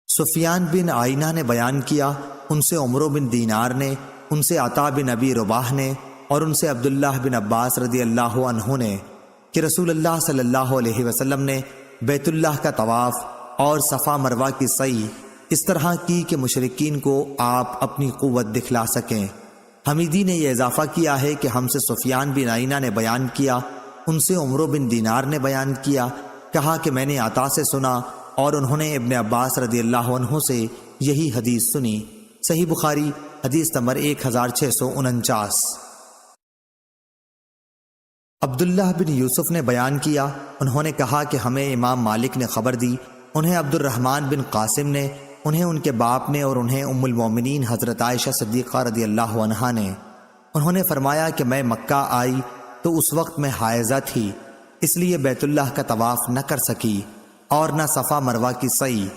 سفیان بن عینہ نے بیان کیا، ان سے عمرو بن دینار نے، ان سے عطا بن ابی رباح نے اور ان سے عبداللہ بن عباس رضی اللہ عنہ نے کہ رسول اللہ صلی اللہ علیہ وسلم نے بیت اللہ کا طواف اور صفا مروہ کی سعی اس طرح کی کہ مشرکین کو آپ اپنی قوت دکھلا سکیں۔ حمیدی نے یہ اضافہ کیا ہے کہ ہم سے سفیان بن عینہ نے بیان کیا، ان سے عمرو بن دینار نے بیان کیا، کہا کہ میں نے عطا سے سنا اور انہوں نے ابن عباس رضی اللہ عنہ سے یہی حدیث سنی۔ صحیح بخاری حدیث نمبر 1649۔ عبداللہ بن یوسف نے بیان کیا، انہوں نے کہا کہ ہمیں امام مالک نے خبر دی، انہیں عبد الرحمن بن قاسم نے، انہیں ان کے باپ نے اور انہیں ام المومنین حضرت عائشہ صدیقہ رضی اللہ عنہا نے، انہوں نے فرمایا کہ میں مکہ آئی تو اس وقت میں حائضہ تھی، اس لیے بیت اللہ کا طواف نہ کر سکی اور نہ صفا مروہ کی سعی۔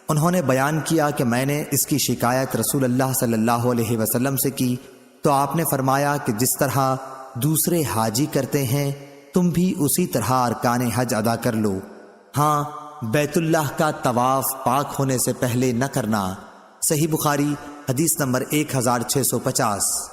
انہوں نے بیان کیا کہ میں نے اس کی شکایت رسول اللہ صلی اللہ علیہ وسلم سے کی تو آپ نے فرمایا کہ جس طرح دوسرے حاجی کرتے ہیں تم بھی اسی طرح ارکان حج ادا کر لو، ہاں بیت اللہ کا طواف پاک ہونے سے پہلے نہ کرنا۔ صحیح بخاری حدیث نمبر 1650۔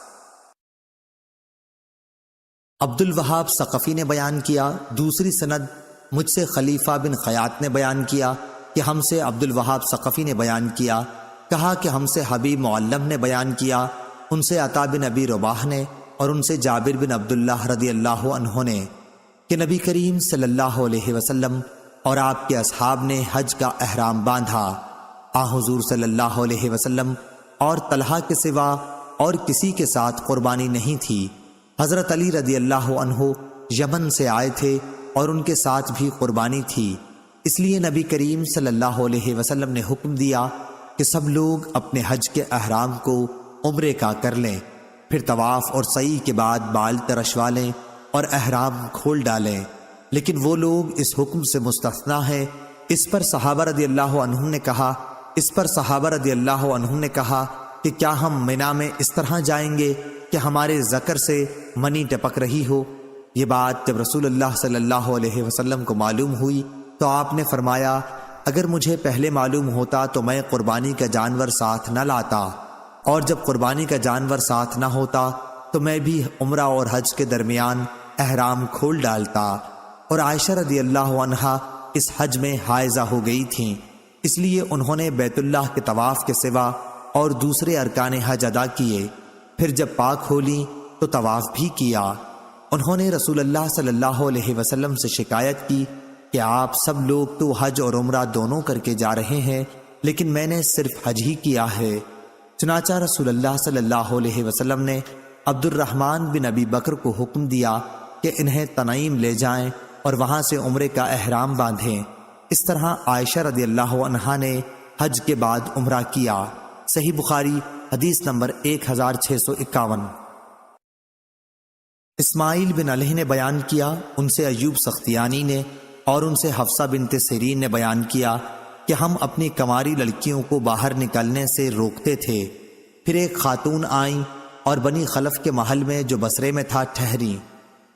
عبد الوہاب ثقفی نے بیان کیا، دوسری سند مجھ سے خلیفہ بن خیاط نے بیان کیا کہ ہم سے عبد الوہاب ثقفی نے بیان کیا، کہا کہ ہم سے حبیب معلم نے بیان کیا، ان سے عطا بن ابی رباح نے اور ان سے جابر بن عبداللہ رضی اللہ عنہ نے کہ نبی کریم صلی اللہ علیہ وسلم اور آپ کے اصحاب نے حج کا احرام باندھا، حضور صلی اللہ علیہ وسلم اور طلحہ کے سوا اور کسی کے ساتھ قربانی نہیں تھی۔ حضرت علی رضی اللہ عنہ یمن سے آئے تھے اور ان کے ساتھ بھی قربانی تھی، اس لیے نبی کریم صلی اللہ علیہ وسلم نے حکم دیا کہ سب لوگ اپنے حج کے احرام کو عمرے کا کر لیں، پھر طواف اور سعی کے بعد بال ترشوا لیں اور احرام کھول ڈالیں، لیکن وہ لوگ اس حکم سے مستثنیٰ ہیں۔ اس پر صحابہ رضی اللہ عنہم نے کہا کہ کیا ہم منا میں اس طرح جائیں گے کہ ہمارے ذکر سے منی ٹپک رہی ہو؟ یہ بات جب رسول اللہ صلی اللہ علیہ وسلم کو معلوم ہوئی تو آپ نے فرمایا، اگر مجھے پہلے معلوم ہوتا تو میں قربانی کا جانور ساتھ نہ لاتا، اور جب قربانی کا جانور ساتھ نہ ہوتا تو میں بھی عمرہ اور حج کے درمیان احرام کھول ڈالتا۔ اور عائشہ رضی اللہ عنہا اس حج میں حائضہ ہو گئی تھیں، اس لیے انہوں نے بیت اللہ کے طواف کے سوا اور دوسرے ارکان حج ادا کیے، پھر جب پاک ہو لیں تو طواف بھی کیا۔ انہوں نے رسول اللہ صلی اللہ علیہ وسلم سے شکایت کی کہ آپ سب لوگ تو حج اور عمرہ دونوں کر کے جا رہے ہیں، لیکن میں نے صرف حج ہی کیا ہے۔ چنانچہ رسول اللہ صلی اللہ علیہ وسلم نے عبد الرحمن بن ابی بکر کو حکم دیا کہ انہیں تنعیم لے جائیں اور وہاں سے عمرے کا احرام باندھیں۔ اس طرح عائشہ رضی اللہ عنہا نے حج کے بعد عمرہ کیا۔ صحیح بخاری حدیث نمبر 1651۔ اسماعیل بن علیہ نے بیان کیا، ان سے ایوب سختیانی نے اور ان سے حفصہ بنت سیرین نے بیان کیا کہ ہم اپنی کنواری لڑکیوں کو باہر نکلنے سے روکتے تھے، پھر ایک خاتون آئیں اور بنی خلف کے محل میں جو بصرے میں تھا ٹھہریں۔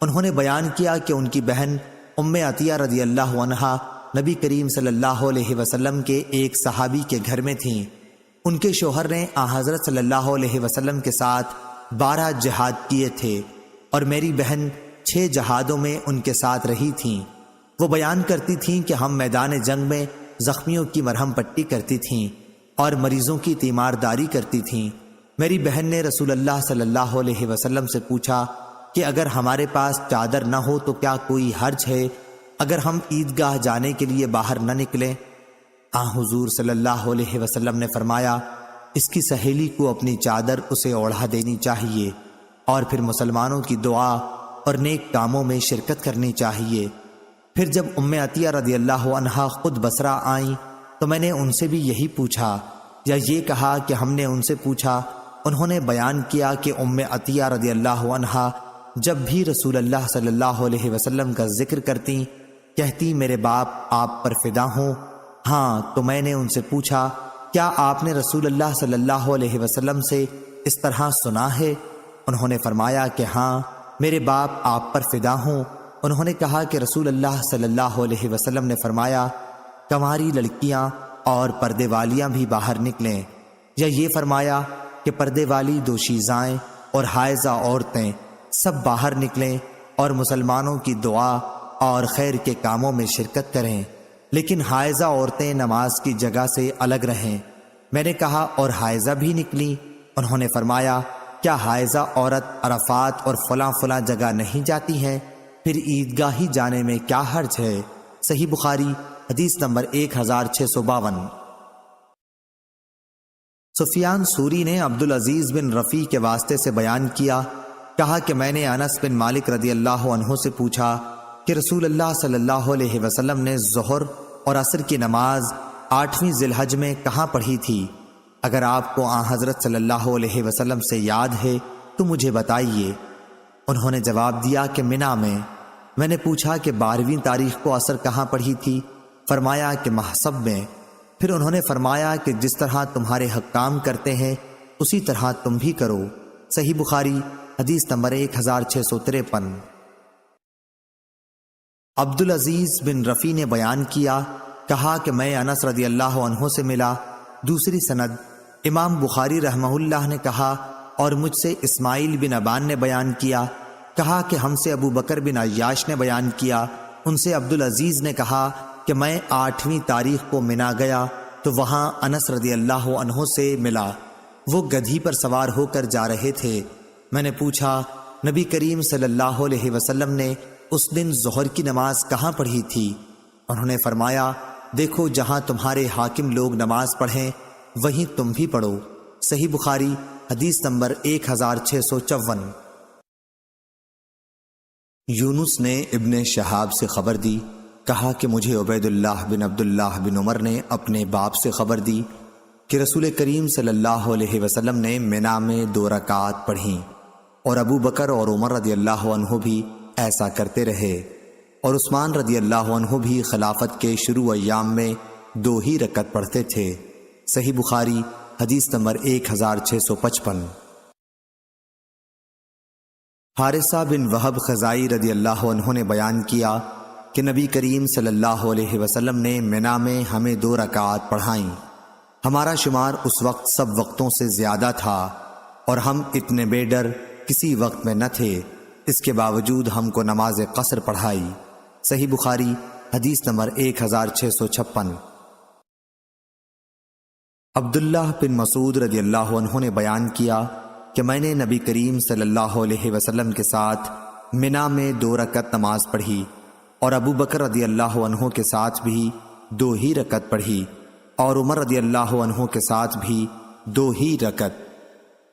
انہوں نے بیان کیا کہ ان کی بہن ام عطیہ رضی اللہ عنہا نبی کریم صلی اللہ علیہ وسلم کے ایک صحابی کے گھر میں تھیں۔ ان کے شوہر نے حضرت صلی اللہ علیہ وسلم کے ساتھ 12 جہاد کیے تھے اور میری بہن 6 جہادوں میں ان کے ساتھ رہی تھیں۔ وہ بیان کرتی تھیں کہ ہم میدان جنگ میں زخمیوں کی مرہم پٹی کرتی تھیں اور مریضوں کی تیمارداری کرتی تھیں۔ میری بہن نے رسول اللہ صلی اللہ علیہ وسلم سے پوچھا کہ اگر ہمارے پاس چادر نہ ہو تو کیا کوئی حرج ہے اگر ہم عیدگاہ جانے کے لیے باہر نہ نکلیں؟ حضور صلی اللہ علیہ وسلم نے فرمایا، اس کی سہیلی کو اپنی چادر اسے اوڑھا دینی چاہیے اور پھر مسلمانوں کی دعا اور نیک کاموں میں شرکت کرنی چاہیے۔ پھر جب ام عطیہ رضی اللہ عنہا خود بصرہ آئیں تو میں نے ان سے بھی یہی پوچھا یا یہ کہا کہ ہم نے ان سے پوچھا۔ انہوں نے بیان کیا کہ ام عطیہ رضی اللہ عنہا جب بھی رسول اللہ صلی اللہ علیہ وسلم کا ذکر کرتی کہتی میرے باپ آپ پر فدا ہوں۔ ہاں، تو میں نے ان سے پوچھا کیا آپ نے رسول اللہ صلی اللہ علیہ وسلم سے اس طرح سنا ہے؟ انہوں نے فرمایا کہ ہاں، میرے باپ آپ پر فدا ہوں۔ انہوں نے کہا کہ رسول اللہ صلی اللہ علیہ وسلم نے فرمایا کنواری لڑکیاں اور پردے والیاں بھی باہر نکلیں، یا یہ فرمایا کہ پردے والی دوشیزائیں اور حائضہ عورتیں سب باہر نکلیں اور مسلمانوں کی دعا اور خیر کے کاموں میں شرکت کریں، لیکن حائضہ عورتیں نماز کی جگہ سے الگ رہیں۔ میں نے کہا اور حائضہ بھی نکلیں؟ انہوں نے فرمایا کیا حائضہ عورت عرفات اور فلاں فلاں جگہ نہیں جاتی ہیں؟ پھر عیدگاہی جانے میں کیا حرج ہے؟ صحیح بخاری حدیث نمبر 1652۔ سفیان ثوری نے عبدالعزیز بن رفیع کے واسطے سے بیان کیا، کہا کہ میں نے انس بن مالک رضی اللہ عنہ سے پوچھا کہ رسول اللہ صلی اللہ علیہ وسلم نے ظہر اور عصر کی نماز 8ویں ذی الحج میں کہاں پڑھی تھی؟ اگر آپ کو حضرت صلی اللہ علیہ وسلم سے یاد ہے تو مجھے بتائیے۔ انہوں نے جواب دیا کہ منی میں۔ میں نے پوچھا کہ 12ویں تاریخ کو عصر کہاں پڑھی تھی؟ فرمایا کہ محصب میں۔ پھر انہوں نے فرمایا کہ جس طرح تمہارے حکام کرتے ہیں اسی طرح تم بھی کرو۔ صحیح بخاری حدیث نمبر 1653۔ عبدالعزیز بن رفیع نے بیان کیا، کہا کہ میں انس رضی اللہ عنہ سے ملا۔ دوسری سند امام بخاری رحمہ اللہ نے کہا اور مجھ سے اسماعیل بن ابان نے بیان کیا، کہا کہ ہم سے ابو بکر بن عیاش نے بیان کیا، ان سے عبدالعزیز نے کہا کہ میں 8ویں تاریخ کو منی گیا تو وہاں انس رضی اللہ عنہ سے ملا۔ وہ گدھی پر سوار ہو کر جا رہے تھے۔ میں نے پوچھا نبی کریم صلی اللہ علیہ وسلم نے اس دن ظہر کی نماز کہاں پڑھی تھی؟ انہوں نے فرمایا دیکھو جہاں تمہارے حاکم لوگ نماز پڑھیں وہیں تم بھی پڑھو۔ صحیح بخاری حدیث نمبر 1654۔ یونس نے ابن شہاب سے خبر دی، کہا کہ مجھے عبید اللہ بن عبداللہ بن عمر نے اپنے باپ سے خبر دی کہ رسول کریم صلی اللہ علیہ وسلم نے منی میں 2 رکعات پڑھیں اور ابو بکر اور عمر رضی اللہ عنہ بھی ایسا کرتے رہے، اور عثمان رضی اللہ عنہ بھی خلافت کے شروع ایام میں 2 ہی رکعت پڑھتے تھے۔ صحیح بخاری حدیث نمبر 1655۔ حارثہ بن وہب خزائی رضی اللہ عنہ نے بیان کیا کہ نبی کریم صلی اللہ علیہ وسلم نے منی میں ہمیں 2 رکعات پڑھائیں۔ ہمارا شمار اس وقت سب وقتوں سے زیادہ تھا اور ہم اتنے بے ڈر کسی وقت میں نہ تھے، اس کے باوجود ہم کو نماز قصر پڑھائی۔ صحیح بخاری حدیث نمبر 1656۔ عبداللہ بن مسعود رضی اللہ عنہ نے بیان کیا کہ میں نے نبی کریم صلی اللہ علیہ وسلم کے ساتھ منی میں 2 رکعت نماز پڑھی اور ابو بکر رضی اللہ عنہ کے ساتھ بھی 2 ہی رکعت پڑھی اور عمر رضی اللہ عنہ کے ساتھ بھی 2 ہی رکعت،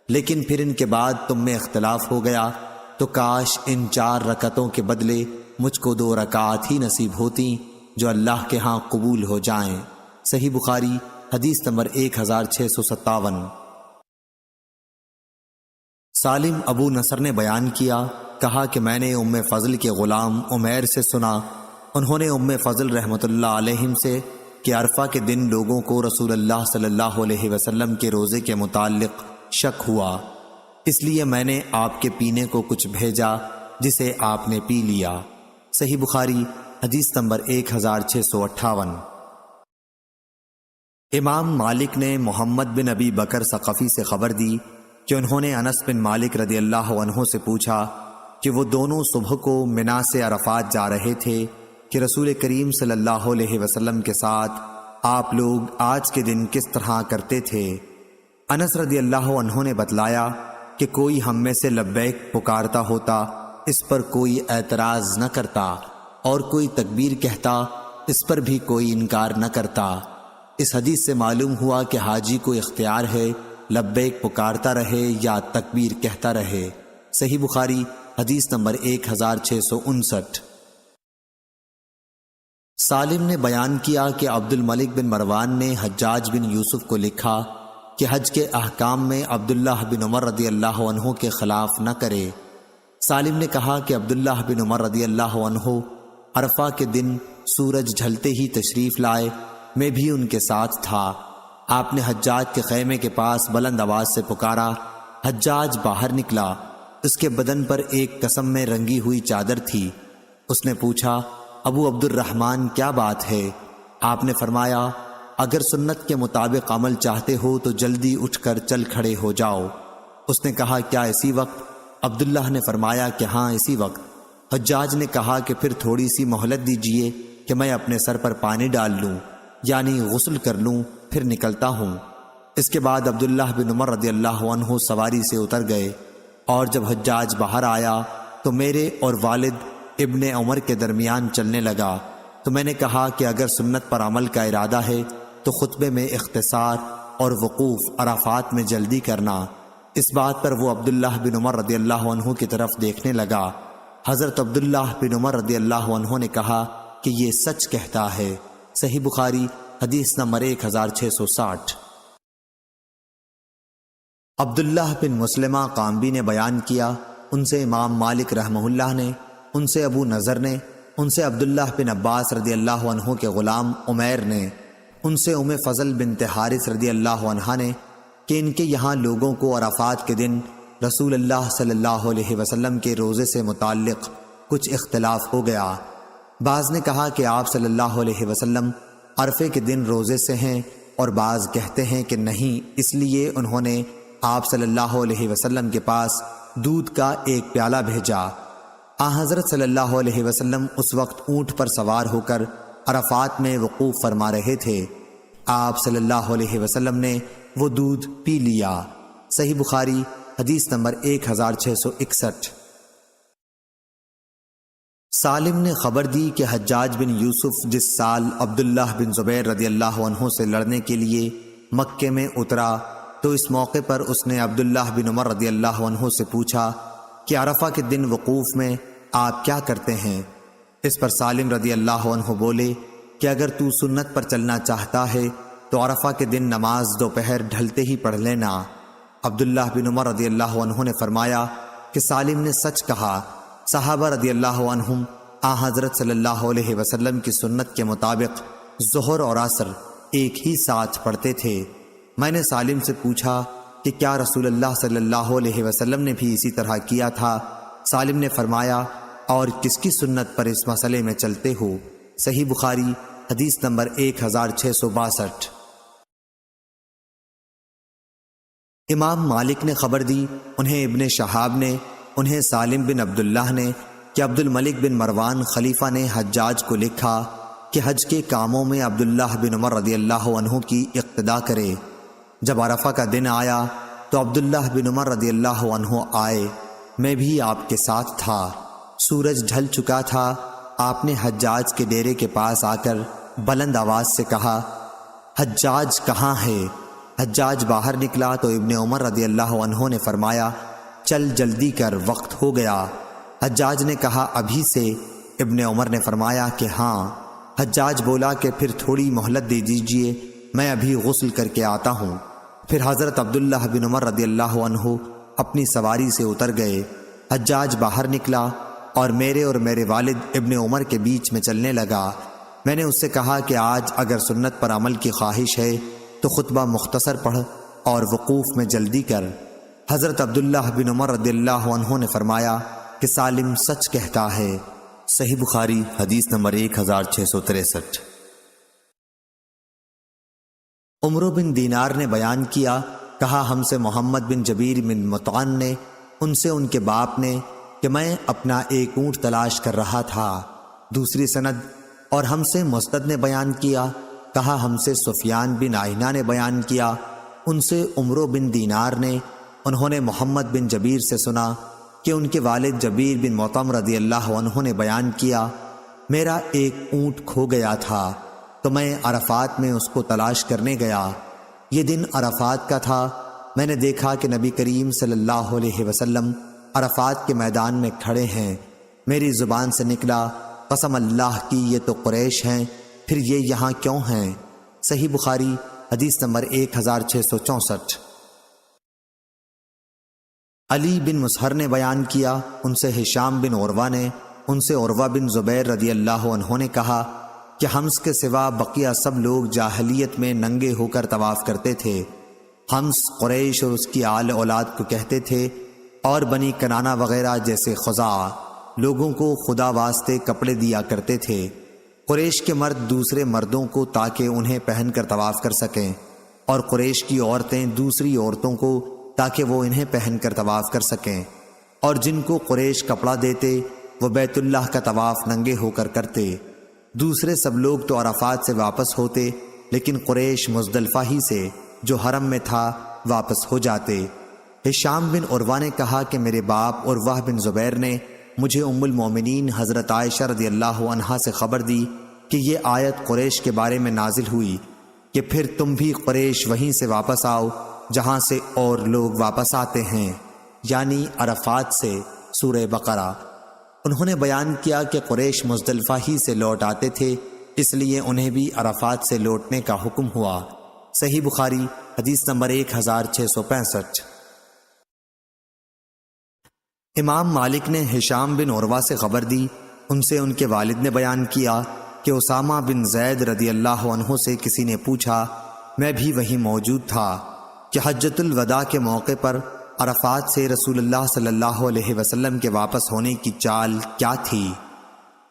لیکن پھر ان کے بعد تم میں اختلاف ہو گیا تو کاش ان 4 رکعتوں کے بدلے مجھ کو 2 رکعات ہی نصیب ہوتی جو اللہ کے ہاں قبول ہو جائیں۔ صحیح بخاری حدیث نمبر 1657۔ سالم ابو نصر نے بیان کیا، کہا کہ میں نے ام فضل کے غلام عمیر سے سنا، انہوں نے ام فضل رحمۃ اللہ علیہم سے کہ عرفہ کے دن لوگوں کو رسول اللہ صلی اللہ علیہ وسلم کے روزے کے متعلق شک ہوا، اس لیے میں نے آپ کے پینے کو کچھ بھیجا جسے آپ نے پی لیا۔ صحیح بخاری حدیث نمبر 1658۔ امام مالک نے محمد بن ابی بکر ثقفی سے خبر دی کہ انہوں نے انس بن مالک رضی اللہ عنہ سے پوچھا کہ وہ دونوں صبح کو منی سے عرفات جا رہے تھے کہ رسول کریم صلی اللہ علیہ وسلم کے ساتھ آپ لوگ آج کے دن کس طرح کرتے تھے؟ انس رضی اللہ عنہ نے بتلایا کہ کوئی ہم میں سے لبیک پکارتا ہوتا اس پر کوئی اعتراض نہ کرتا، اور کوئی تکبیر کہتا اس پر بھی کوئی انکار نہ کرتا۔ اس حدیث سے معلوم ہوا کہ حاجی کو اختیار ہے لبیک پکارتا رہے یا تکبیر کہتا رہے۔ صحیح بخاری حدیث نمبر 1659۔ سالم نے بیان کیا کہ عبد الملک بن مروان نے حجاج بن یوسف کو لکھا کہ حج کے احکام میں عبداللہ بن عمر رضی اللہ عنہ کے خلاف نہ کرے۔ سالم نے کہا کہ عبداللہ بن عمر رضی اللہ عنہ عرفہ کے دن سورج ڈھلتے ہی تشریف لائے، میں بھی ان کے ساتھ تھا۔ آپ نے حجاج کے خیمے کے پاس بلند آواز سے پکارا۔ حجاج باہر نکلا، اس کے بدن پر ایک قسم میں رنگی ہوئی چادر تھی۔ اس نے پوچھا، ابو عبد الرحمن کیا بات ہے؟ آپ نے فرمایا، اگر سنت کے مطابق عمل چاہتے ہو تو جلدی اٹھ کر چل کھڑے ہو جاؤ۔ اس نے کہا، کیا اسی وقت؟ عبداللہ نے فرمایا کہ ہاں اسی وقت۔ حجاج نے کہا کہ پھر تھوڑی سی مہلت دیجئے کہ میں اپنے سر پر پانی ڈال لوں، یعنی غسل کر لوں، پھر نکلتا ہوں۔ اس کے بعد عبداللہ بن عمر رضی اللہ عنہ سواری سے اتر گئے، اور جب حجاج باہر آیا تو میرے اور والد ابن عمر کے درمیان چلنے لگا، تو میں نے کہا کہ اگر سنت پر عمل کا ارادہ ہے تو خطبے میں اختصار اور وقوف عرفات میں جلدی کرنا۔ اس بات پر وہ عبداللہ بن عمر رضی اللہ عنہ کی طرف دیکھنے لگا۔ حضرت عبداللہ بن عمر رضی اللہ عنہ نے کہا کہ یہ سچ کہتا ہے۔ صحیح بخاری حدیث نمبر 1660۔ عبداللہ بن مسلمہ قامبی نے بیان کیا، ان سے امام مالک رحمہ اللہ نے، ان سے ابو نضر نے، ان سے عبداللہ بن عباس رضی اللہ عنہ کے غلام عمیر نے، ان سے ام فضل بنت حارث رضی اللہ عنہا نے کہ ان کے یہاں لوگوں کو عرفات کے دن رسول اللہ صلی اللہ علیہ وسلم کے روزے سے متعلق کچھ اختلاف ہو گیا۔ بعض نے کہا کہ آپ صلی اللہ علیہ وسلم عرفے کے دن روزے سے ہیں، اور بعض کہتے ہیں کہ نہیں، اس لیے انہوں نے آپ صلی اللہ علیہ وسلم کے پاس دودھ کا ایک پیالہ بھیجا۔ حضرت صلی اللہ علیہ وسلم اس وقت اونٹ پر سوار ہو کر عرفات میں وقوف فرما رہے تھے۔ آپ صلی اللہ علیہ وسلم نے وہ دودھ پی لیا۔ صحیح بخاری حدیث نمبر 1661۔ سالم نے خبر دی کہ حجاج بن یوسف جس سال عبداللہ بن زبیر رضی اللہ عنہ سے لڑنے کے لیے مکے میں اترا تو اس موقع پر اس نے عبداللہ بن عمر رضی اللہ عنہ سے پوچھا کہ عرفہ کے دن وقوف میں آپ کیا کرتے ہیں؟ اس پر سالم رضی اللہ عنہ بولے کہ اگر تو سنت پر چلنا چاہتا ہے تو عرفہ کے دن نماز دوپہر ڈھلتے ہی پڑھ لینا۔ عبداللہ بن عمر رضی اللہ عنہ نے فرمایا کہ سالم نے سچ کہا۔ صحابہ رضی اللہ عنہم حضرت صلی اللہ علیہ وسلم کی سنت کے مطابق ظہر اور عصر ایک ہی ساتھ پڑھتے تھے۔ میں نے سالم سے پوچھا کہ کیا رسول اللہ صلی اللہ علیہ وسلم نے بھی اسی طرح کیا تھا؟ سالم نے فرمایا، اور کس کی سنت پر اس مسئلے میں چلتے ہو؟ صحیح بخاری حدیث نمبر 1662۔ امام مالک نے خبر دی، انہیں ابن شہاب نے، انہیں سالم بن عبداللہ نے کہ عبد الملک بن مروان خلیفہ نے حجاج کو لکھا کہ حج کے کاموں میں عبداللہ بن عمر رضی اللہ عنہ کی اقتدا کرے۔ جب عرفہ کا دن آیا تو عبداللہ بن عمر رضی اللہ عنہ آئے، میں بھی آپ کے ساتھ تھا۔ سورج ڈھل چکا تھا۔ آپ نے حجاج کے ڈیرے کے پاس آ کر بلند آواز سے کہا، حجاج کہاں ہے؟ حجاج باہر نکلا تو ابن عمر رضی اللہ عنہ نے فرمایا، چل جلدی کر، وقت ہو گیا۔ حجاج نے کہا، ابھی سے؟ ابن عمر نے فرمایا کہ ہاں۔ حجاج بولا کہ پھر تھوڑی مہلت دے دیجئے، میں ابھی غسل کر کے آتا ہوں۔ پھر حضرت عبداللہ بن عمر رضی اللہ عنہ اپنی سواری سے اتر گئے۔ حجاج باہر نکلا اور میرے اور میرے والد ابن عمر کے بیچ میں چلنے لگا۔ میں نے اس سے کہا کہ آج اگر سنت پر عمل کی خواہش ہے تو خطبہ مختصر پڑھ اور وقوف میں جلدی کر۔ حضرت عبداللہ بن عمر رضی اللہ عنہ نے فرمایا کہ سالم سچ کہتا ہے۔ صحیح بخاری حدیث نمبر 1663۔ عمر بن دینار نے بیان کیا، کہا ہم سے محمد بن جبیر بن مطعن نے، ان سے ان کے باپ نے کہ میں اپنا ایک اونٹ تلاش کر رہا تھا۔ دوسری سند اور ہم سے مسدد نے بیان کیا، کہا ہم سے سفیان بن عیینہ نے بیان کیا ان سے عمرو بن دینار نے، انہوں نے محمد بن جبیر سے سنا کہ ان کے والد جبیر بن مطعم رضی اللہ عنہ نے بیان کیا، میرا ایک اونٹ کھو گیا تھا تو میں عرفات میں اس کو تلاش کرنے گیا۔ یہ دن عرفات کا تھا۔ میں نے دیکھا کہ نبی کریم صلی اللہ علیہ وسلم عرفات کے میدان میں کھڑے ہیں۔ میری زبان سے نکلا، قسم اللہ کی یہ تو قریش ہیں، پھر یہ یہاں کیوں ہیں؟ صحیح بخاری حدیث نمبر 1664۔ علی بن مسہر نے بیان کیا، ان سے ہشام بن عروہ نے، ان سے عروہ بن زبیر رضی اللہ عنہ نے کہا کہ حمز کے سوا بقیہ سب لوگ جاہلیت میں ننگے ہو کر طواف کرتے تھے۔ حمز قریش اور اس کی آل اولاد کو کہتے تھے، اور بنی کنانہ وغیرہ جیسے خزاع لوگوں کو خدا واسطے کپڑے دیا کرتے تھے۔ قریش کے مرد دوسرے مردوں کو تاکہ انہیں پہن کر طواف کر سکیں، اور قریش کی عورتیں دوسری عورتوں کو تاکہ وہ انہیں پہن کر طواف کر سکیں، اور جن کو قریش کپڑا دیتے وہ بیت اللہ کا طواف ننگے ہو کر کرتے۔ دوسرے سب لوگ تو عرفات سے واپس ہوتے، لیکن قریش مزدلفہ ہی سے جو حرم میں تھا واپس ہو جاتے۔ ہشام بن عروہ نے کہا کہ میرے باپ عروہ بن زبیر نے مجھے ام المومنین حضرت عائشہ رضی اللہ عنہا سے خبر دی کہ یہ آیت قریش کے بارے میں نازل ہوئی کہ پھر تم بھی قریش وہیں سے واپس آؤ جہاں سے اور لوگ واپس آتے ہیں، یعنی عرفات سے۔ سورہ بقرہ۔ انہوں نے بیان کیا کہ قریش مزدلفہ ہی سے لوٹ آتے تھے، اس لیے انہیں بھی عرفات سے لوٹنے کا حکم ہوا۔ صحیح بخاری حدیث نمبر 1665۔ امام مالک نے ہشام بن عروہ سے خبر دی، ان سے ان کے والد نے بیان کیا کہ اسامہ بن زید رضی اللہ عنہ سے کسی نے پوچھا، میں بھی وہیں موجود تھا، کہ حجۃ الوداع کے موقع پر عرفات سے رسول اللہ صلی اللہ علیہ وسلم کے واپس ہونے کی چال کیا تھی؟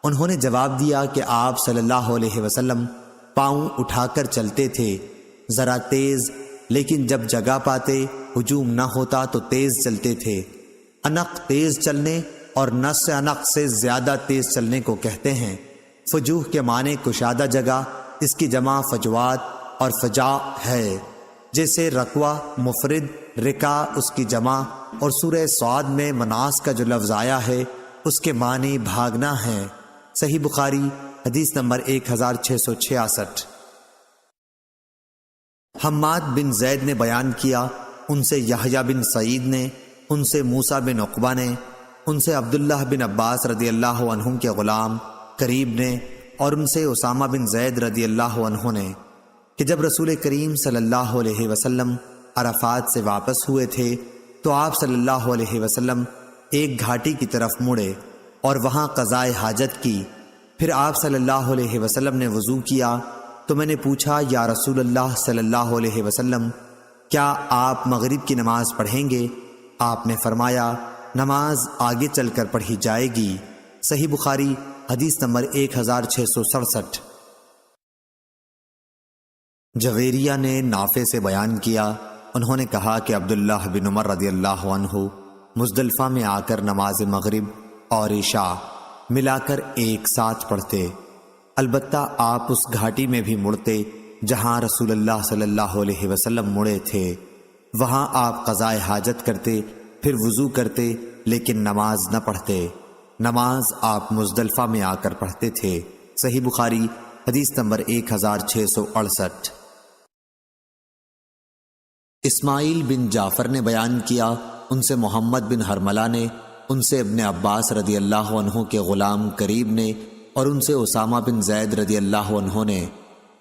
انہوں نے جواب دیا کہ آپ صلی اللہ علیہ وسلم پاؤں اٹھا کر چلتے تھے، ذرا تیز، لیکن جب جگہ پاتے ہجوم نہ ہوتا تو تیز چلتے تھے۔ انق تیز چلنے اور نص انق سے زیادہ تیز چلنے کو کہتے ہیں۔ فجوہ کے معنی کشادہ جگہ، اس کی جمع فجوات اور فجاء ہے، جیسے رکوہ مفرد، رکا اس کی جمع، اور سورہ صاد میں مناس کا جو لفظ آیا ہے اس کے معنی بھاگنا ہے۔ صحیح بخاری حدیث نمبر 1666۔ حماد بن زید نے بیان کیا، ان سے یحییٰ بن سعید نے، ان سے موسیٰ بن عقبہ نے، ان سے عبداللہ بن عباس رضی اللہ عنہ کے غلام قریب نے، اور ان سے اسامہ بن زید رضی اللہ عنہ نے، کہ جب رسول کریم صلی اللہ علیہ وسلم عرفات سے واپس ہوئے تھے تو آپ صلی اللہ علیہ وسلم ایک گھاٹی کی طرف مڑے اور وہاں قضائے حاجت کی۔ پھر آپ صلی اللہ علیہ وسلم نے وضو کیا تو میں نے پوچھا، یا رسول اللہ صلی اللہ علیہ وسلم، کیا آپ مغرب کی نماز پڑھیں گے؟ آپ نے فرمایا، نماز آگے چل کر پڑھی جائے گی۔ صحیح بخاری حدیث نمبر 1667۔ جویریہ نے نافع سے بیان کیا، انہوں نے کہا کہ عبداللہ بن عمر رضی اللہ عنہ مزدلفہ میں آ کر نماز مغرب اور عشاء ملا کر ایک ساتھ پڑھتے، البتہ آپ اس گھاٹی میں بھی مڑتے جہاں رسول اللہ صلی اللہ علیہ وسلم مڑے تھے، وہاں آپ قضائے حاجت کرتے، پھر وضو کرتے، لیکن نماز نہ پڑھتے۔ نماز آپ مزدلفہ میں آ کر پڑھتے تھے۔ صحیح بخاری حدیث نمبر 1668۔ اسماعیل بن جعفر نے بیان کیا، ان سے محمد بن حرملہ نے، ان سے ابن عباس رضی اللہ عنہ کے غلام قریب نے، اور ان سے اسامہ بن زید رضی اللہ عنہ نے،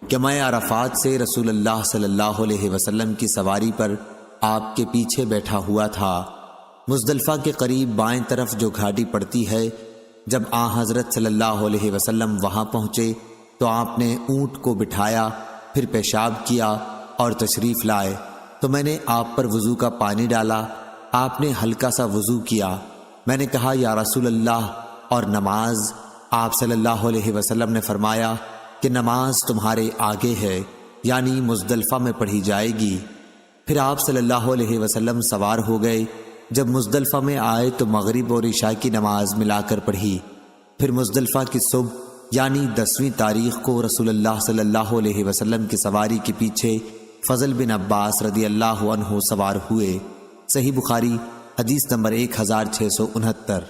کہ میں عرفات سے رسول اللہ صلی اللہ علیہ وسلم کی سواری پر آپ کے پیچھے بیٹھا ہوا تھا۔ مزدلفہ کے قریب بائیں طرف جو گھاٹی پڑتی ہے، جب حضرت صلی اللہ علیہ وسلم وہاں پہنچے تو آپ نے اونٹ کو بٹھایا، پھر پیشاب کیا اور تشریف لائے تو میں نے آپ پر وضو کا پانی ڈالا، آپ نے ہلکا سا وضو کیا۔ میں نے کہا، یا رسول اللہ، اور نماز؟ آپ صلی اللہ علیہ وسلم نے فرمایا کہ نماز تمہارے آگے ہے، یعنی مزدلفہ میں پڑھی جائے گی۔ پھر آپ صلی اللہ علیہ وسلم سوار ہو گئے، جب مزدلفہ میں آئے تو مغرب اور عشاء کی نماز ملا کر پڑھی۔ پھر مزدلفہ کی صبح یعنی 10ویں تاریخ کو رسول اللہ صلی اللہ علیہ وسلم کی سواری کے پیچھے فضل بن عباس رضی اللہ عنہ سوار ہوئے۔ صحیح بخاری حدیث نمبر 1669۔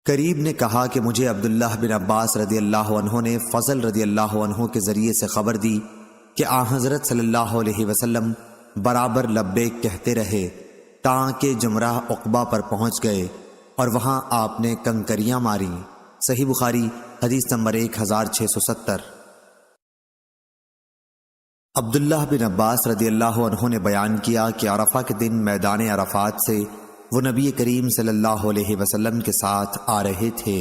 قریب نے کہا کہ مجھے عبداللہ بن عباس رضی اللہ عنہ نے فضل رضی اللہ عنہ کے ذریعے سے خبر دی کہ آن حضرت صلی اللہ علیہ وسلم برابر لبیک کہتے رہے تاکہ جمرہ عقبہ پر پہنچ گئے اور وہاں آپ نے کنکریاں ماریں۔ صحیح بخاری حدیث نمبر 1670۔ عبداللہ بن عباس رضی اللہ عنہ نے بیان کیا کہ عرفہ کے دن میدان عرفات سے وہ نبی کریم صلی اللہ علیہ وسلم کے ساتھ آ رہے تھے۔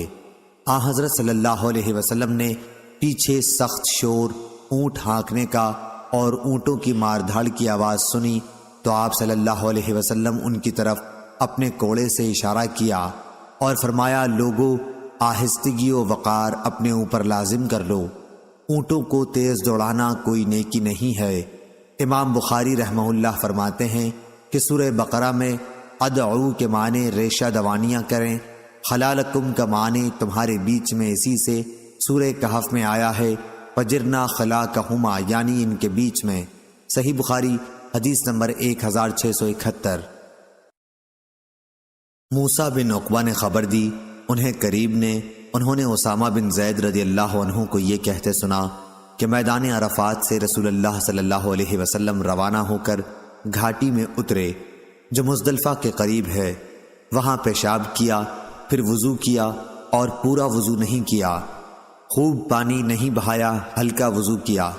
آن حضرت صلی اللہ علیہ وسلم نے پیچھے سخت شور، اونٹ ہانکنے کا اور اونٹوں کی مار دھاڑ کی آواز سنی تو آپ صلی اللہ علیہ وسلم ان کی طرف اپنے کوڑے سے اشارہ کیا اور فرمایا، لوگو آہستگی و وقار اپنے اوپر لازم کر لو، اونٹوں کو تیز دوڑانا کوئی نیکی نہیں ہے۔ امام بخاری رحمہ اللہ فرماتے ہیں کہ سورہ بقرہ میں ادعو کے معنی ریشہ دوانیاں کریں، خلالکم کا معنی تمہارے بیچ میں، اسی سے سورہ کہف میں آیا ہے فجرنا خلاکہما، یعنی ان کے بیچ میں۔ صحیح بخاری حدیث نمبر 1671۔ موسیٰ بن عقبہ نے خبر دی، انہوں نے اسامہ بن زید رضی اللہ عنہ کو یہ کہتے سنا کہ میدان عرفات سے رسول اللہ صلی اللہ علیہ وسلم روانہ ہو کر گھاٹی میں اترے جو مزدلفہ کے قریب ہے، وہاں پیشاب کیا، پھر وضو کیا اور پورا وضو نہیں کیا، خوب پانی نہیں بہایا، ہلکا وضو کیا۔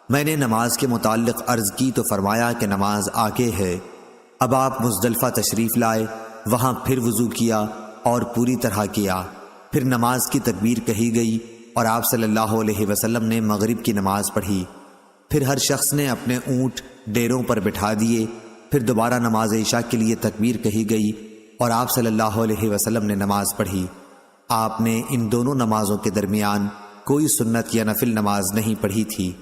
میں نے نماز کے متعلق عرض کی تو فرمایا کہ نماز آگے ہے۔ اب آپ مزدلفہ تشریف لائے، وہاں پھر وضو کیا اور پوری طرح کیا، پھر نماز کی تکبیر کہی گئی اور آپ صلی اللہ علیہ وسلم نے مغرب کی نماز پڑھی۔ پھر ہر شخص نے اپنے اونٹ ڈیروں پر بٹھا دیے، پھر دوبارہ نماز عشاء کے لیے تکبیر کہی گئی اور آپ صلی اللہ علیہ وسلم نے نماز پڑھی۔ آپ نے ان دونوں نمازوں کے درمیان کوئی سنت یا نفل نماز نہیں پڑھی تھی۔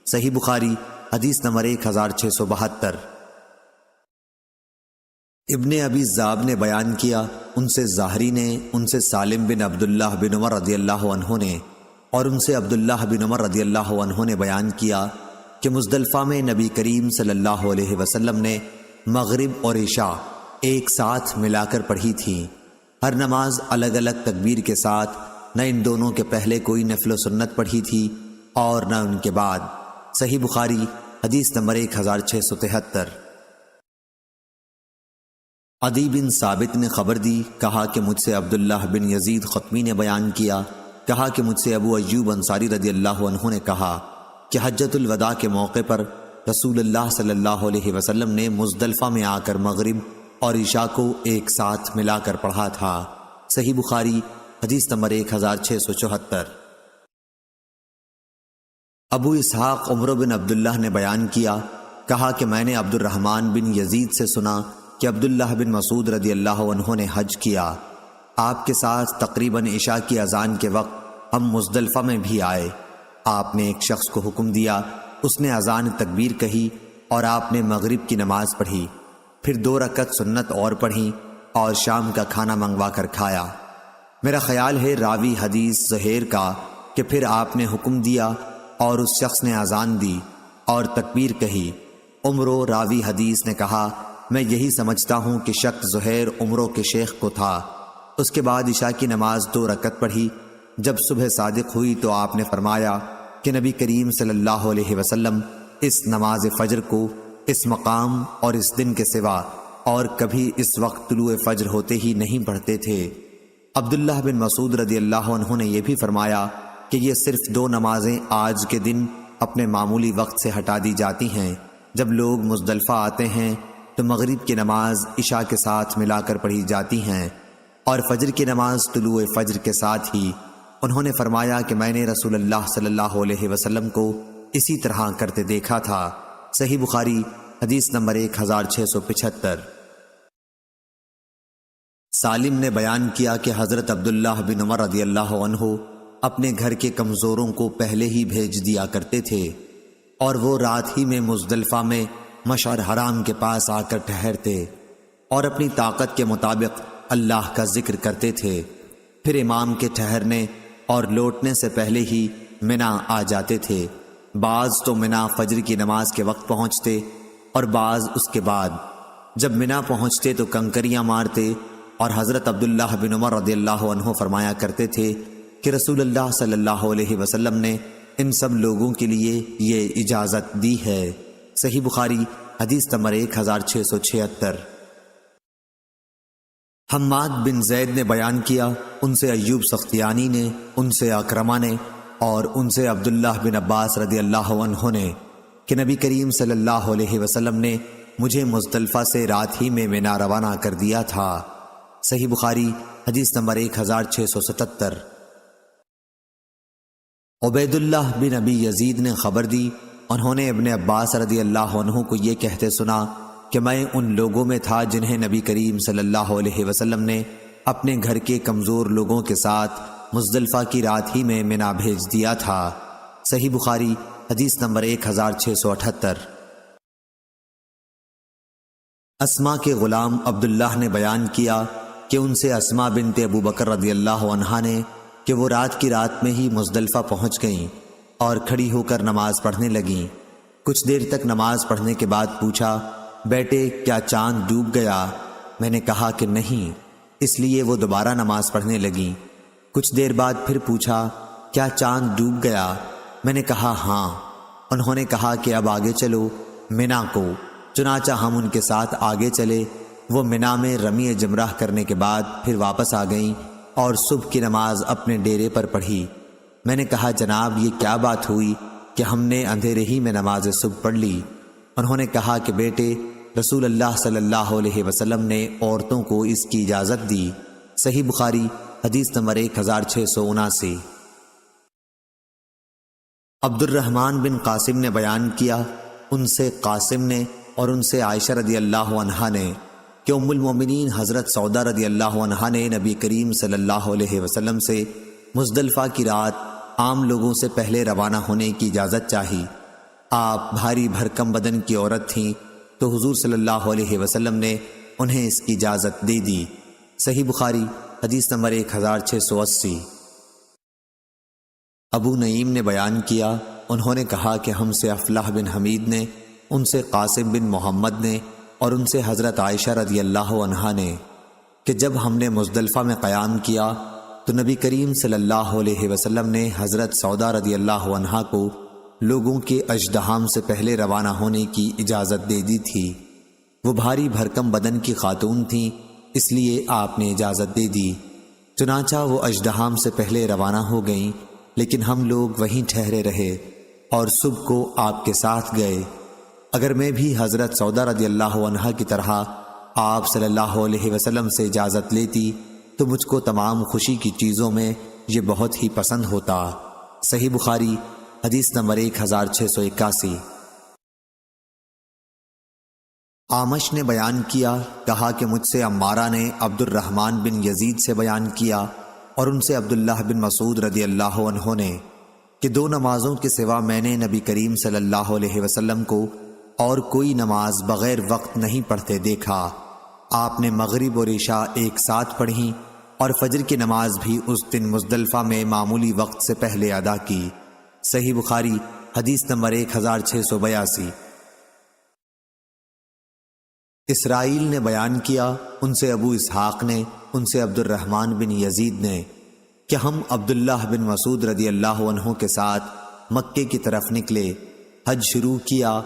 صحیح بخاری حدیث نمبر 1672۔ ابن ابی ذئب نے بیان کیا، ان سے ظاہری نے، ان سے سالم بن عبداللہ بن عمر رضی اللہ عنہ نے، اور ان سے عبداللہ بن عمر رضی اللہ عنہ نے بیان کیا کہ مزدلفہ میں نبی کریم صلی اللہ علیہ وسلم نے مغرب اور عشاء ایک ساتھ ملا کر پڑھی تھی، ہر نماز الگ الگ تکبیر کے ساتھ، نہ ان دونوں کے پہلے کوئی نفل و سنت پڑھی تھی اور نہ ان کے بعد۔ صحیح بخاری حدیث نمبر 1673۔ عدی بن ثابت نے خبر دی، کہا کہ مجھ سے عبداللہ بن یزید خطمی نے بیان کیا، کہا کہ مجھ سے ابو ایوب انصاری رضی اللہ عنہ نے کہا کہ حجۃ الوداع کے موقع پر رسول اللہ صلی اللہ علیہ وسلم نے مزدلفہ میں آ کر مغرب اور عشاء کو ایک ساتھ ملا کر پڑھا تھا۔ صحیح بخاری حدیث نمبر 1674۔ ابو اسحاق عمر بن عبداللہ نے بیان کیا، کہا کہ میں نے عبد الرحمن بن یزید سے سنا کہ عبداللہ بن مسعود رضی اللہ عنہ نے حج کیا، آپ کے ساتھ تقریباً عشاء کی اذان کے وقت ہم مزدلفہ میں بھی آئے۔ آپ نے ایک شخص کو حکم دیا، اس نے اذان تکبیر کہی اور آپ نے مغرب کی نماز پڑھی، پھر 2 رکعت سنت اور پڑھی اور شام کا کھانا منگوا کر کھایا۔ میرا خیال ہے راوی حدیث زہیر کا کہ پھر آپ نے حکم دیا اور اس شخص نے اذان دی اور تکبیر کہی۔ عمرو راوی حدیث نے کہا، میں یہی سمجھتا ہوں کہ شک زہیر عمرو کے شیخ کو تھا۔ اس کے بعد عشاء کی نماز 2 رکعت پڑھی۔ جب صبح صادق ہوئی تو آپ نے فرمایا کہ نبی کریم صلی اللہ علیہ وسلم اس نماز فجر کو اس مقام اور اس دن کے سوا اور کبھی اس وقت طلوع فجر ہوتے ہی نہیں پڑھتے تھے۔ عبداللہ بن مسعود رضی اللہ عنہ نے یہ بھی فرمایا کہ یہ صرف 2 نمازیں آج کے دن اپنے معمولی وقت سے ہٹا دی جاتی ہیں۔ جب لوگ مزدلفہ آتے ہیں تو مغرب کی نماز عشاء کے ساتھ ملا کر پڑھی جاتی ہیں اور فجر کی نماز طلوع فجر کے ساتھ ہی۔ انہوں نے فرمایا کہ میں نے رسول اللہ صلی اللہ علیہ وسلم کو اسی طرح کرتے دیکھا تھا۔ صحیح بخاری حدیث نمبر 1675۔ سالم نے بیان کیا کہ حضرت عبداللہ بن عمر رضی اللہ عنہ اپنے گھر کے کمزوروں کو پہلے ہی بھیج دیا کرتے تھے اور وہ رات ہی میں مزدلفہ میں مشعر حرام کے پاس آ کر ٹھہرتے اور اپنی طاقت کے مطابق اللہ کا ذکر کرتے تھے، پھر امام کے ٹھہرنے اور لوٹنے سے پہلے ہی منا آ جاتے تھے بعض تو منا فجر کی نماز کے وقت پہنچتے اور بعض اس کے بعد۔ جب منا پہنچتے تو کنکریاں مارتے، اور حضرت عبداللہ بن عمر رضی اللہ عنہ فرمایا کرتے تھے کہ رسول اللہ صلی اللہ علیہ وسلم نے ان سب لوگوں کے لیے یہ اجازت دی ہے۔ صحیح بخاری حدیث نمبر 1676۔ حماد بن زید نے بیان کیا، ان سے ایوب سختیانی نے، ان سے اکرمہ نے، اور ان سے عبداللہ بن عباس رضی اللہ عنہ نے کہ نبی کریم صلی اللہ علیہ وسلم نے مجھے مزدلفہ سے رات ہی میں منا روانہ کر دیا تھا۔ صحیح بخاری حدیث نمبر 1677۔ عبید اللہ بن ابی یزید نے خبر دی، انہوں نے ابن عباس رضی اللہ عنہ کو یہ کہتے سنا کہ میں ان لوگوں میں تھا جنہیں نبی کریم صلی اللہ علیہ وسلم نے اپنے گھر کے کمزور لوگوں کے ساتھ مزدلفہ کی رات ہی میں منا بھیج دیا تھا۔ صحیح بخاری حدیث نمبر 1678۔ اسما کے غلام عبداللہ نے بیان کیا کہ ان سے اسما بنت ابو بکر رضی اللہ عنہا نے کہ وہ رات کی رات میں ہی مزدلفہ پہنچ گئیں اور کھڑی ہو کر نماز پڑھنے لگیں۔ کچھ دیر تک نماز پڑھنے کے بعد پوچھا، بیٹے کیا چاند ڈوب گیا؟ میں نے کہا کہ نہیں، اس لیے وہ دوبارہ نماز پڑھنے لگیں۔ کچھ دیر بعد پھر پوچھا، کیا چاند ڈوب گیا؟ میں نے کہا ہاں۔ انہوں نے کہا کہ اب آگے چلو منا کو۔ چنانچہ ہم ان کے ساتھ آگے چلے۔ وہ منا میں رمی جمرہ کرنے کے بعد پھر واپس آ گئیں اور صبح کی نماز اپنے ڈیرے پر پڑھی۔ میں نے کہا جناب یہ کیا بات ہوئی کہ ہم نے اندھیرے ہی میں نماز صبح پڑھ لی؟ انہوں نے کہا کہ بیٹے رسول اللہ صلی اللہ علیہ وسلم نے عورتوں کو اس کی اجازت دی۔ صحیح بخاری حدیث نمبر 1679۔ عبد الرحمن بن قاسم نے بیان کیا، ان سے قاسم نے اور ان سے عائشہ رضی اللہ عنہا نے کہ ام المومنین حضرت سودا رضی اللہ عنہا نے نبی کریم صلی اللہ علیہ وسلم سے مزدلفہ کی رات عام لوگوں سے پہلے روانہ ہونے کی اجازت چاہی۔ آپ بھاری بھرکم بدن کی عورت تھیں تو حضور صلی اللہ علیہ وسلم نے انہیں اس کی اجازت دے دی۔ صحیح بخاری حدیث نمبر 1680۔ ابو نعیم نے بیان کیا، انہوں نے کہا کہ ہم سے افلاح بن حمید نے، ان سے قاسم بن محمد نے اور ان سے حضرت عائشہ رضی اللہ عنہا نے کہ جب ہم نے مزدلفہ میں قیام کیا تو نبی کریم صلی اللہ علیہ وسلم نے حضرت سودا رضی اللہ عنہا کو لوگوں کے اژدہام سے پہلے روانہ ہونے کی اجازت دے دی تھی۔ وہ بھاری بھرکم بدن کی خاتون تھیں، اس لیے آپ نے اجازت دے دی۔ چنانچہ وہ اژدہام سے پہلے روانہ ہو گئیں، لیکن ہم لوگ وہیں ٹھہرے رہے اور صبح کو آپ کے ساتھ گئے۔ اگر میں بھی حضرت سودا رضی اللہ عنہا کی طرح آپ صلی اللہ علیہ وسلم سے اجازت لیتی تو مجھ کو تمام خوشی کی چیزوں میں یہ بہت ہی پسند ہوتا۔ صحیح بخاری حدیث نمبر 1681۔ آمش نے بیان کیا، کہا کہ مجھ سے عمارہ نے عبد الرحمن بن یزید سے بیان کیا اور ان سے عبداللہ بن مسعود رضی اللہ عنہ نے کہ دو نمازوں کے سوا میں نے نبی کریم صلی اللہ علیہ وسلم کو اور کوئی نماز بغیر وقت نہیں پڑھتے دیکھا۔ آپ نے مغرب اور عشاء ایک ساتھ پڑھیں اور فجر کی نماز بھی اس دن مزدلفہ میں معمولی وقت سے پہلے ادا کی۔ صحیح بخاری حدیث نمبر 1682۔ اسرائیل نے بیان کیا، ان سے ابو اسحاق نے، ان سے عبد الرحمن بن یزید نے کہ ہم عبداللہ بن مسعود رضی اللہ عنہ کے ساتھ مکے کی طرف نکلے، حج شروع کیا۔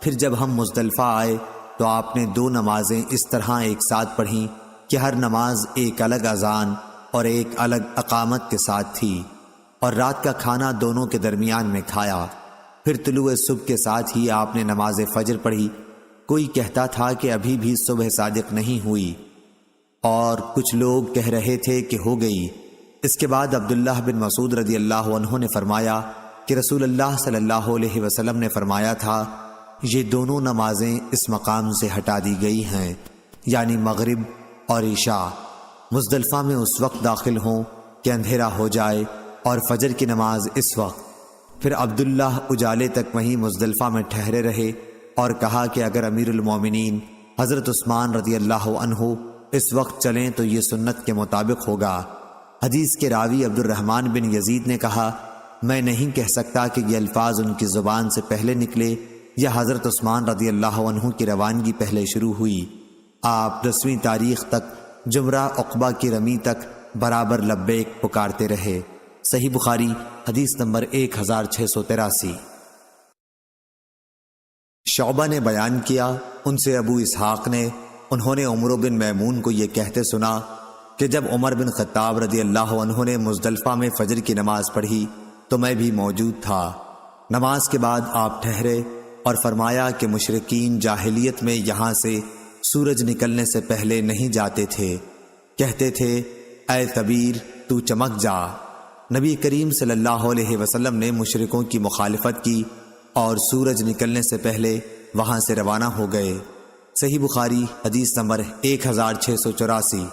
پھر جب ہم مزدلفہ آئے تو آپ نے دو نمازیں اس طرح ایک ساتھ پڑھیں کہ ہر نماز ایک الگ اذان اور ایک الگ اقامت کے ساتھ تھی، اور رات کا کھانا دونوں کے درمیان میں کھایا۔ پھر طلوع صبح کے ساتھ ہی آپ نے نماز فجر پڑھی۔ کوئی کہتا تھا کہ ابھی بھی صبح صادق نہیں ہوئی، اور کچھ لوگ کہہ رہے تھے کہ ہو گئی۔ اس کے بعد عبداللہ بن مسعود رضی اللہ عنہ نے فرمایا کہ رسول اللہ صلی اللہ علیہ وسلم نے فرمایا تھا یہ دونوں نمازیں اس مقام سے ہٹا دی گئی ہیں، یعنی مغرب اور عشاء۔ مزدلفہ میں اس وقت داخل ہوں کہ اندھیرا ہو جائے اور فجر کی نماز اس وقت۔ پھر عبداللہ اجالے تک وہیں مزدلفہ میں ٹھہرے رہے اور کہا کہ اگر امیر المومنین حضرت عثمان رضی اللہ عنہ اس وقت چلیں تو یہ سنت کے مطابق ہوگا۔ حدیث کے راوی عبد الرحمن بن یزید نے کہا میں نہیں کہہ سکتا کہ یہ الفاظ ان کی زبان سے پہلے نکلے یا حضرت عثمان رضی اللہ عنہ کی روانگی پہلے شروع ہوئی۔ آپ 10ویں تاریخ تک جمرہ عقبہ کی رمی تک برابر لبیک پکارتے رہے۔ صحیح بخاری حدیث نمبر 1683۔ شعبہ نے بیان کیا، ان سے ابو اسحاق نے، انہوں نے عمرو بن میمون کو یہ کہتے سنا کہ جب عمر بن خطاب رضی اللہ عنہ نے مزدلفہ میں فجر کی نماز پڑھی تو میں بھی موجود تھا۔ نماز کے بعد آپ ٹھہرے اور فرمایا کہ مشرکین جاہلیت میں یہاں سے سورج نکلنے سے پہلے نہیں جاتے تھے، کہتے تھے اے طبیر تو چمک جا۔ نبی کریم صلی اللہ علیہ وسلم نے مشرکوں کی مخالفت کی اور سورج نکلنے سے پہلے وہاں سے روانہ ہو گئے۔ صحیح بخاری حدیث نمبر 1684۔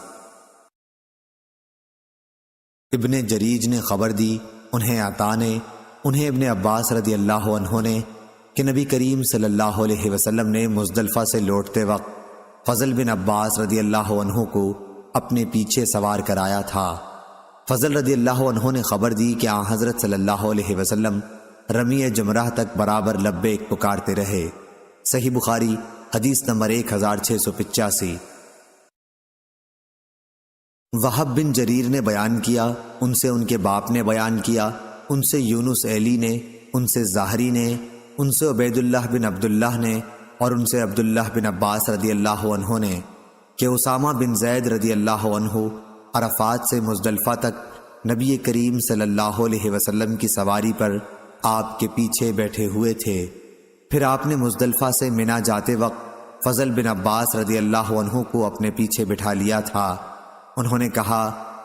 ابن جریج نے خبر دی، انہیں عطا نے، انہیں ابن عباس رضی اللہ عنہ نے کہ نبی کریم صلی اللہ علیہ وسلم نے مزدلفہ سے لوٹتے وقت فضل بن عباس رضی اللہ عنہ کو اپنے پیچھے سوار کرایا تھا۔ فضل رضی اللہ عنہ نے خبر دی کہ آن حضرت صلی اللہ علیہ وسلم رمی جمرہ تک برابر لبیک پکارتے رہے۔ صحیح بخاری حدیث نمبر 1685۔ وہب بن جریر نے بیان کیا، ان سے ان کے باپ نے بیان کیا، ان سے یونس ایلی نے، ان سے زاہری نے، ان سے عبید اللہ بن عبداللہ نے اور ان سے عبداللہ بن عباس رضی اللہ عنہ نے کہ اسامہ بن زید رضی اللہ عنہ عرفات سے مزدلفہ تک نبی کریم صلی اللہ علیہ وسلم کی سواری پر آپ کے پیچھے بیٹھے ہوئے تھے۔ پھر آپ نے مزدلفہ سے منا جاتے وقت فضل بن عباس رضی اللہ عنہ کو اپنے پیچھے بٹھا لیا تھا۔ انہوں نے کہا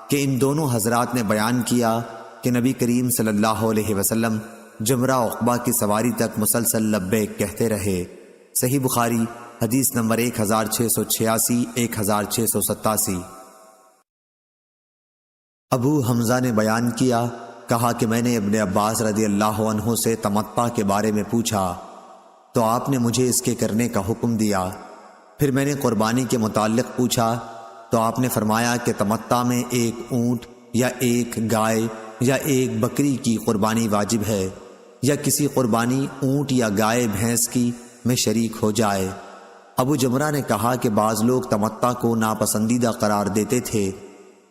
کہ ان دونوں حضرات نے بیان کیا کہ نبی کریم صلی اللہ علیہ وسلم جمرہ عقبہ کی سواری تک مسلسل لبیک کہتے رہے۔ صحیح بخاری حدیث نمبر 1686 1687۔ ابو حمزہ نے بیان کیا، کہا کہ میں نے ابن عباس رضی اللہ عنہ سے تمتع کے بارے میں پوچھا تو آپ نے مجھے اس کے کرنے کا حکم دیا۔ پھر میں نے قربانی کے متعلق پوچھا تو آپ نے فرمایا کہ تمتع میں ایک اونٹ یا ایک گائے یا ایک بکری کی قربانی واجب ہے، یا کسی قربانی اونٹ یا گائے بھینس کی میں شریک ہو جائے۔ ابو جمرہ نے کہا کہ بعض لوگ تمتع کو ناپسندیدہ قرار دیتے تھے۔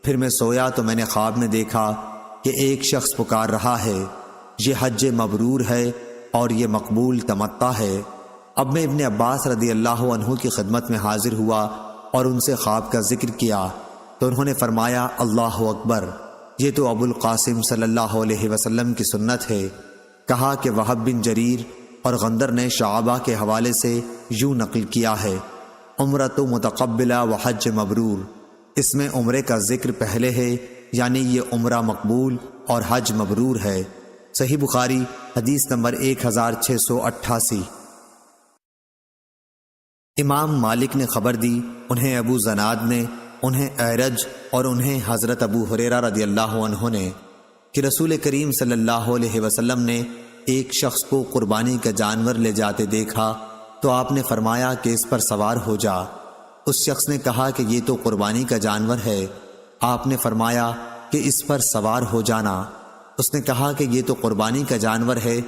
پھر میں سویا تو میں نے خواب میں دیکھا کہ ایک شخص پکار رہا ہے، یہ حج مبرور ہے اور یہ مقبول تمتع ہے۔ اب میں ابن عباس رضی اللہ عنہ کی خدمت میں حاضر ہوا اور ان سے خواب کا ذکر کیا تو انہوں نے فرمایا اللہ اکبر، یہ تو ابو القاسم صلی اللہ علیہ وسلم کی سنت ہے۔ کہا کہ وہب بن جریر اور غندر نے شعبہ کے حوالے سے یوں نقل کیا ہے، عمرۃ متقبلہ و حج مبرور، اس میں عمرے کا ذکر پہلے ہے، یعنی یہ عمرہ مقبول اور حج مبرور ہے۔ صحیح بخاری حدیث نمبر 1688۔ امام مالک نے خبر دی، انہیں ابو زناد نے، انہیں اعرج اور انہیں حضرت ابو ہریرہ رضی اللہ عنہ نے کہ رسول کریم صلی اللہ علیہ وسلم نے ایک شخص کو قربانی کا جانور لے جاتے دیکھا تو آپ نے فرمایا کہ اس پر سوار ہو جا۔ اس شخص نے کہا کہ یہ تو قربانی کا جانور ہے۔ آپ نے فرمایا کہ اس پر سوار ہو جانا۔ اس نے کہا کہ یہ تو قربانی کا جانور ہے،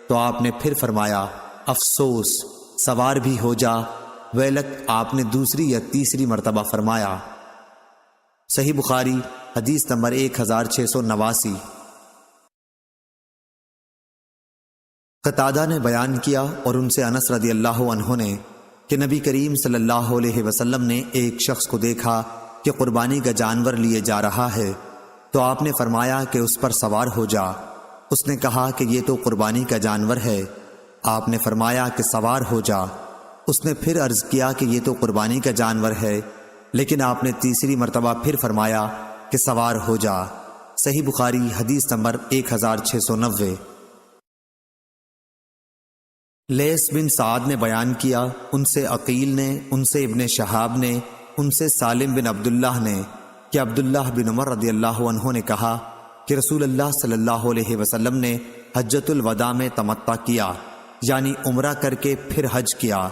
تو آپ نے پھر فرمایا افسوس، سوار بھی ہو جا۔ ویلک آپ نے دوسری یا تیسری مرتبہ فرمایا۔ صحیح بخاری حدیث نمبر 1689۔ قتادہ نے بیان کیا اور ان سے انس رضی اللہ عنہ نے کہ نبی کریم صلی اللہ علیہ وسلم نے ایک شخص کو دیکھا کہ قربانی کا جانور لیے جا رہا ہے، تو آپ نے فرمایا کہ اس پر سوار ہو جا۔ اس نے کہا کہ یہ تو قربانی کا جانور ہے۔ آپ نے فرمایا کہ سوار ہو جا۔ اس نے پھر عرض کیا کہ یہ تو قربانی کا جانور ہے، لیکن آپ نے تیسری مرتبہ پھر فرمایا کہ سوار ہو جا۔ صحیح بخاری حدیث نمبر 1690۔ لیث بن سعد نے بیان کیا، ان سے عقیل نے، ان سے ابن شہاب نے، ان سے سالم بن عبداللہ نے کہ عبداللہ بن عمر رضی اللہ عنہ نے کہا کہ رسول اللہ صلی اللہ علیہ وسلم نے حجۃ الوداع میں تمتع کیا، یعنی عمرہ کر کے پھر حج کیا،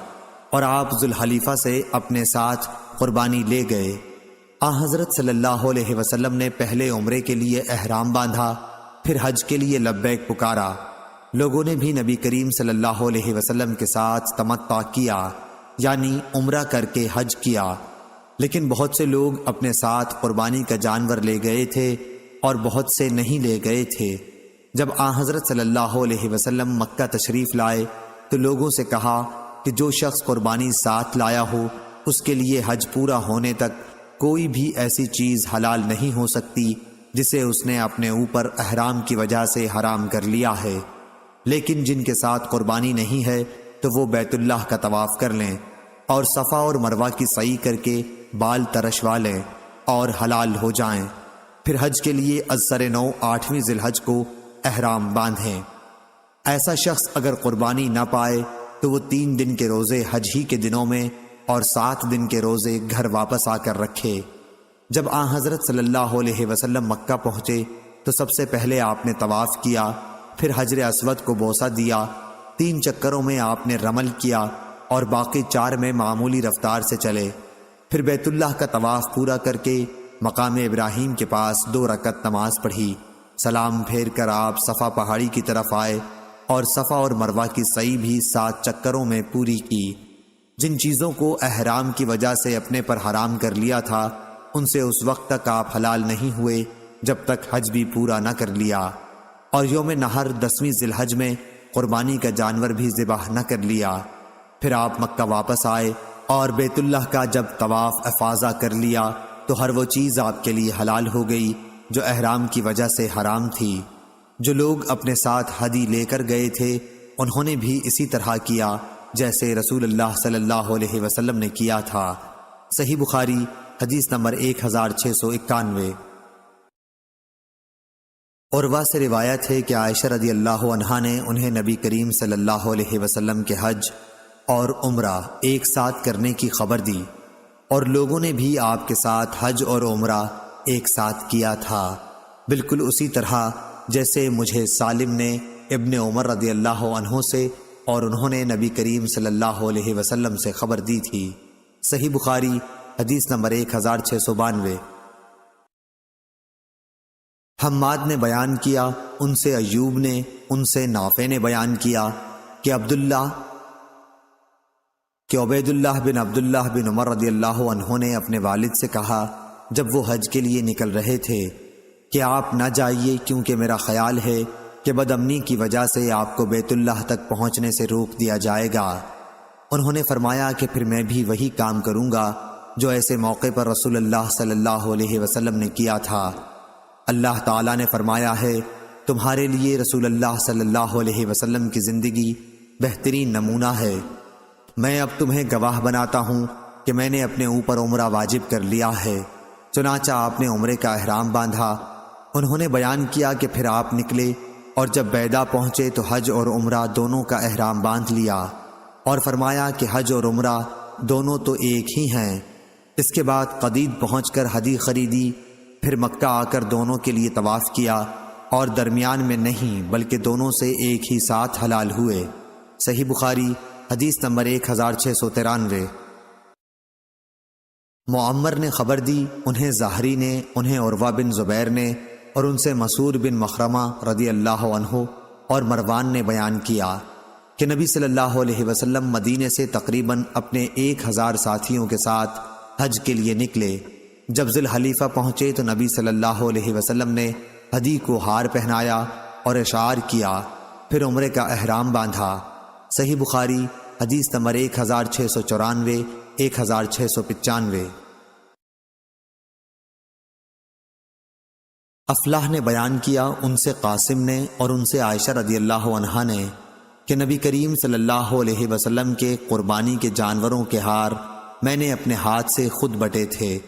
اور آپ ذوالحلیفہ سے اپنے ساتھ قربانی لے گئے۔ حضرت صلی اللہ علیہ وسلم نے پہلے عمرے کے لیے احرام باندھا، پھر حج کے لیے لبیک پکارا۔ لوگوں نے بھی نبی کریم صلی اللہ علیہ وسلم کے ساتھ تمتع کیا، یعنی عمرہ کر کے حج کیا، لیکن بہت سے لوگ اپنے ساتھ قربانی کا جانور لے گئے تھے اور بہت سے نہیں لے گئے تھے۔ جب آن حضرت صلی اللہ علیہ وسلم مکہ تشریف لائے تو لوگوں سے کہا کہ جو شخص قربانی ساتھ لایا ہو اس کے لیے حج پورا ہونے تک کوئی بھی ایسی چیز حلال نہیں ہو سکتی جسے اس نے اپنے اوپر احرام کی وجہ سے حرام کر لیا ہے، لیکن جن کے ساتھ قربانی نہیں ہے تو وہ بیت اللہ کا طواف کر لیں اور صفا اور مروہ کی سعی کر کے بال ترشوا لیں اور حلال ہو جائیں۔ پھر حج کے لیے ازسر نو 8ویں ذی الحج کو احرام باندھیں۔ ایسا شخص اگر قربانی نہ پائے تو وہ 3 دن کے روزے حج ہی کے دنوں میں اور 7 دن کے روزے گھر واپس آ کر رکھے۔ جب آن حضرت صلی اللہ علیہ وسلم مکہ پہنچے تو سب سے پہلے آپ نے طواف کیا، پھر حجر اسود کو بوسہ دیا، 3 چکروں میں آپ نے رمل کیا اور باقی 4 میں معمولی رفتار سے چلے۔ پھر بیت اللہ کا طواف پورا کر کے مقام ابراہیم کے پاس 2 رکعت نماز پڑھی، سلام پھیر کر آپ صفا پہاڑی کی طرف آئے اور صفا اور مروہ کی سعی بھی 7 چکروں میں پوری کی۔ جن چیزوں کو احرام کی وجہ سے اپنے پر حرام کر لیا تھا ان سے اس وقت تک آپ حلال نہیں ہوئے جب تک حج بھی پورا نہ کر لیا، اور یوم نحر 10ویں ذی الحج میں قربانی کا جانور بھی ذبح نہ کر لیا۔ پھر آپ مکہ واپس آئے اور بیت اللہ کا جب طواف افاضہ کر لیا تو ہر وہ چیز آپ کے لیے حلال ہو گئی جو احرام کی وجہ سے حرام تھی۔ جو لوگ اپنے ساتھ ہدی لے کر گئے تھے انہوں نے بھی اسی طرح کیا جیسے رسول اللہ صلی اللہ علیہ وسلم نے کیا تھا۔ صحیح بخاری حدیث نمبر 1691۔ عروہ سے روایت ہے کہ عائشہ رضی اللہ عنہا نے انہیں نبی کریم صلی اللہ علیہ وسلم کے حج اور عمرہ ایک ساتھ کرنے کی خبر دی، اور لوگوں نے بھی آپ کے ساتھ حج اور عمرہ ایک ساتھ کیا تھا، بالکل اسی طرح جیسے مجھے سالم نے ابن عمر رضی اللہ عنہ سے اور انہوں نے نبی کریم صلی اللہ علیہ وسلم سے خبر دی تھی۔ صحیح بخاری حدیث نمبر 1692۔ حماد نے بیان کیا، ان سے ایوب نے، ان سے نافع نے بیان کیا کہ عبید اللہ بن عبداللہ بن عمر رضی اللہ عنہ نے اپنے والد سے کہا جب وہ حج کے لیے نکل رہے تھے کہ آپ نہ جائیے کیونکہ میرا خیال ہے کہ بد امنی کی وجہ سے آپ کو بیت اللہ تک پہنچنے سے روک دیا جائے گا۔ انہوں نے فرمایا کہ پھر میں بھی وہی کام کروں گا جو ایسے موقع پر رسول اللہ صلی اللہ علیہ وسلم نے کیا تھا۔ اللہ تعالیٰ نے فرمایا ہے تمہارے لیے رسول اللہ صلی اللہ علیہ وسلم کی زندگی بہترین نمونہ ہے۔ میں اب تمہیں گواہ بناتا ہوں کہ میں نے اپنے اوپر عمرہ واجب کر لیا ہے۔ چنانچہ آپ نے عمرے کا احرام باندھا۔ انہوں نے بیان کیا کہ پھر آپ نکلے اور جب بیدا پہنچے تو حج اور عمرہ دونوں کا احرام باندھ لیا اور فرمایا کہ حج اور عمرہ دونوں تو ایک ہی ہیں۔ اس کے بعد قدید پہنچ کر ہدی خریدی، پھر مکہ آ کر دونوں کے لیے طواف کیا اور درمیان میں نہیں بلکہ دونوں سے ایک ہی ساتھ حلال ہوئے۔ صحیح بخاری حدیث نمبر 1693۔ معمر نے خبر دی، انہیں زہری نے، انہیں عروہ بن زبیر نے اور ان سے مسعود بن مخرمہ رضی اللہ عنہ اور مروان نے بیان کیا کہ نبی صلی اللہ علیہ وسلم مدینے سے تقریباً اپنے 1000 ساتھیوں کے ساتھ حج کے لیے نکلے۔ جب ذی الحلیفہ پہنچے تو نبی صلی اللہ علیہ وسلم نے ہدی کو ہار پہنایا اور اشعار کیا، پھر عمرے کا احرام باندھا۔ صحیح بخاری حدیث نمبر 1694 1695۔ افلاح نے بیان کیا، ان سے قاسم نے اور ان سے عائشہ رضی اللہ عنہا نے کہ نبی کریم صلی اللہ علیہ وسلم کے قربانی کے جانوروں کے ہار میں نے اپنے ہاتھ سے خود بٹے تھے،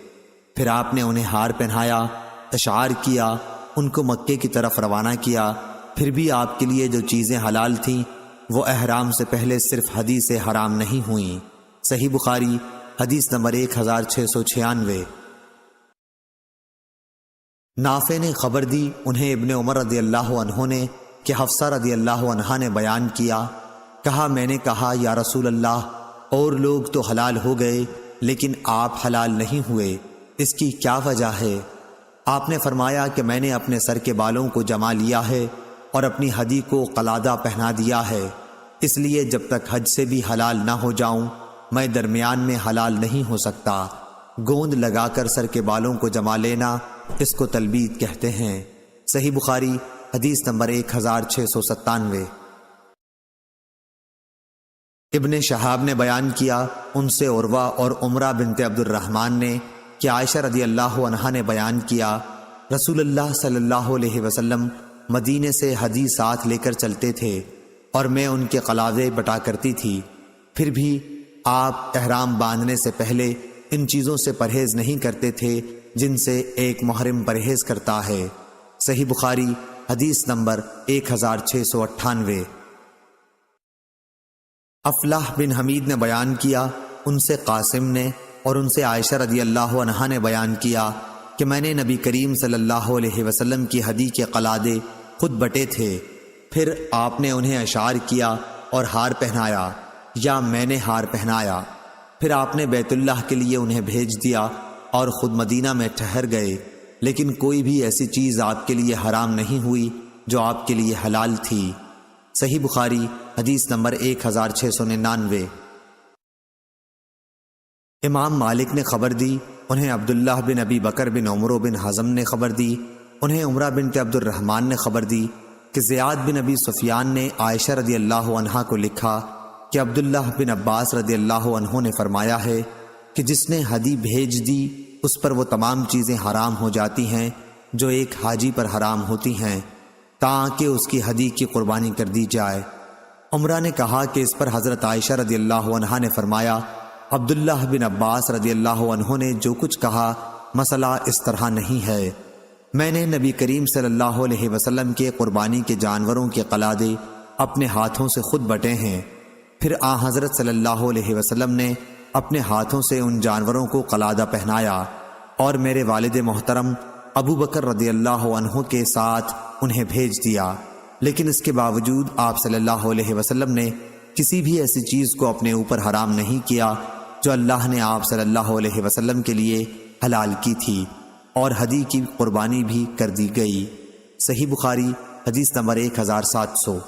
پھر آپ نے انہیں ہار پہنایا، اشعار کیا، ان کو مکے کی طرف روانہ کیا۔ پھر بھی آپ کے لیے جو چیزیں حلال تھیں وہ احرام سے پہلے صرف ہدی سے حرام نہیں ہوئیں۔ صحیح بخاری حدیث نمبر 1696۔ نافع نے خبر دی، انہیں ابن عمر رضی اللہ عنہ نے کہ حفصہ رضی اللہ عنہا نے بیان کیا، کہا میں نے کہا یا رسول اللہ اور لوگ تو حلال ہو گئے لیکن آپ حلال نہیں ہوئے، اس کی کیا وجہ ہے؟ آپ نے فرمایا کہ میں نے اپنے سر کے بالوں کو جما لیا ہے اور اپنی ہدی کو قلادہ پہنا دیا ہے، اس لیے جب تک حج سے بھی حلال نہ ہو جاؤں میں درمیان میں حلال نہیں ہو سکتا۔ گوند لگا کر سر کے بالوں کو جما لینا اس کو تلبید کہتے ہیں۔ صحیح بخاری حدیث نمبر 1697۔ ابن شہاب نے بیان کیا ان سے عروہ اور عمرہ بنت عبد الرحمن نے کہ عائشہ رضی اللہ عنہا نے بیان کیا رسول اللہ صلی اللہ علیہ وسلم مدینے سے ہدی ساتھ لے کر چلتے تھے اور میں ان کے قلادے بٹا کرتی تھی، پھر بھی آپ احرام باندھنے سے پہلے ان چیزوں سے پرہیز نہیں کرتے تھے جن سے ایک محرم پرہیز کرتا ہے۔ صحیح بخاری حدیث نمبر 1698۔ افلاح بن حمید نے بیان کیا ان سے قاسم نے اور ان سے عائشہ رضی اللہ عنہا نے بیان کیا کہ میں نے نبی کریم صلی اللہ علیہ وسلم کی ہدی کے قلادے خود بٹے تھے، پھر آپ نے انہیں اشعار کیا اور ہار پہنایا یا میں نے ہار پہنایا، پھر آپ نے بیت اللہ کے لیے انہیں بھیج دیا اور خود مدینہ میں ٹھہر گئے، لیکن کوئی بھی ایسی چیز آپ کے لیے حرام نہیں ہوئی جو آپ کے لیے حلال تھی۔ صحیح بخاری حدیث نمبر 1699۔ امام مالک نے خبر دی، انہیں عبداللہ بن ابی بکر بن عمر بن حزم نے خبر دی، انہیں عمرہ بنت عبد الرحمن نے خبر دی کہ زیاد بن ابی سفیان نے عائشہ رضی اللہ عنہا کو لکھا کہ عبداللہ بن عباس رضی اللہ عنہ نے فرمایا ہے کہ جس نے ہدی بھیج دی اس پر وہ تمام چیزیں حرام ہو جاتی ہیں جو ایک حاجی پر حرام ہوتی ہیں تاکہ اس کی ہدی کی قربانی کر دی جائے۔ عمرہ نے کہا کہ اس پر حضرت عائشہ رضی اللہ عنہا نے فرمایا عبداللہ بن عباس رضی اللہ عنہ نے جو کچھ کہا مسئلہ اس طرح نہیں ہے، میں نے نبی کریم صلی اللہ علیہ وسلم کے قربانی کے جانوروں کے قلادے اپنے ہاتھوں سے خود بٹے ہیں، پھر آن حضرت صلی اللہ علیہ وسلم نے اپنے ہاتھوں سے ان جانوروں کو قلادہ پہنایا اور میرے والد محترم ابو بکر رضی اللہ عنہ کے ساتھ انہیں بھیج دیا، لیکن اس کے باوجود آپ صلی اللہ علیہ وسلم نے کسی بھی ایسی چیز کو اپنے اوپر حرام نہیں کیا جو اللہ نے آپ صلی اللہ علیہ وسلم کے لیے حلال کی تھی، اور ہدی کی قربانی بھی کر دی گئی۔ صحیح بخاری حدیث نمبر 1700۔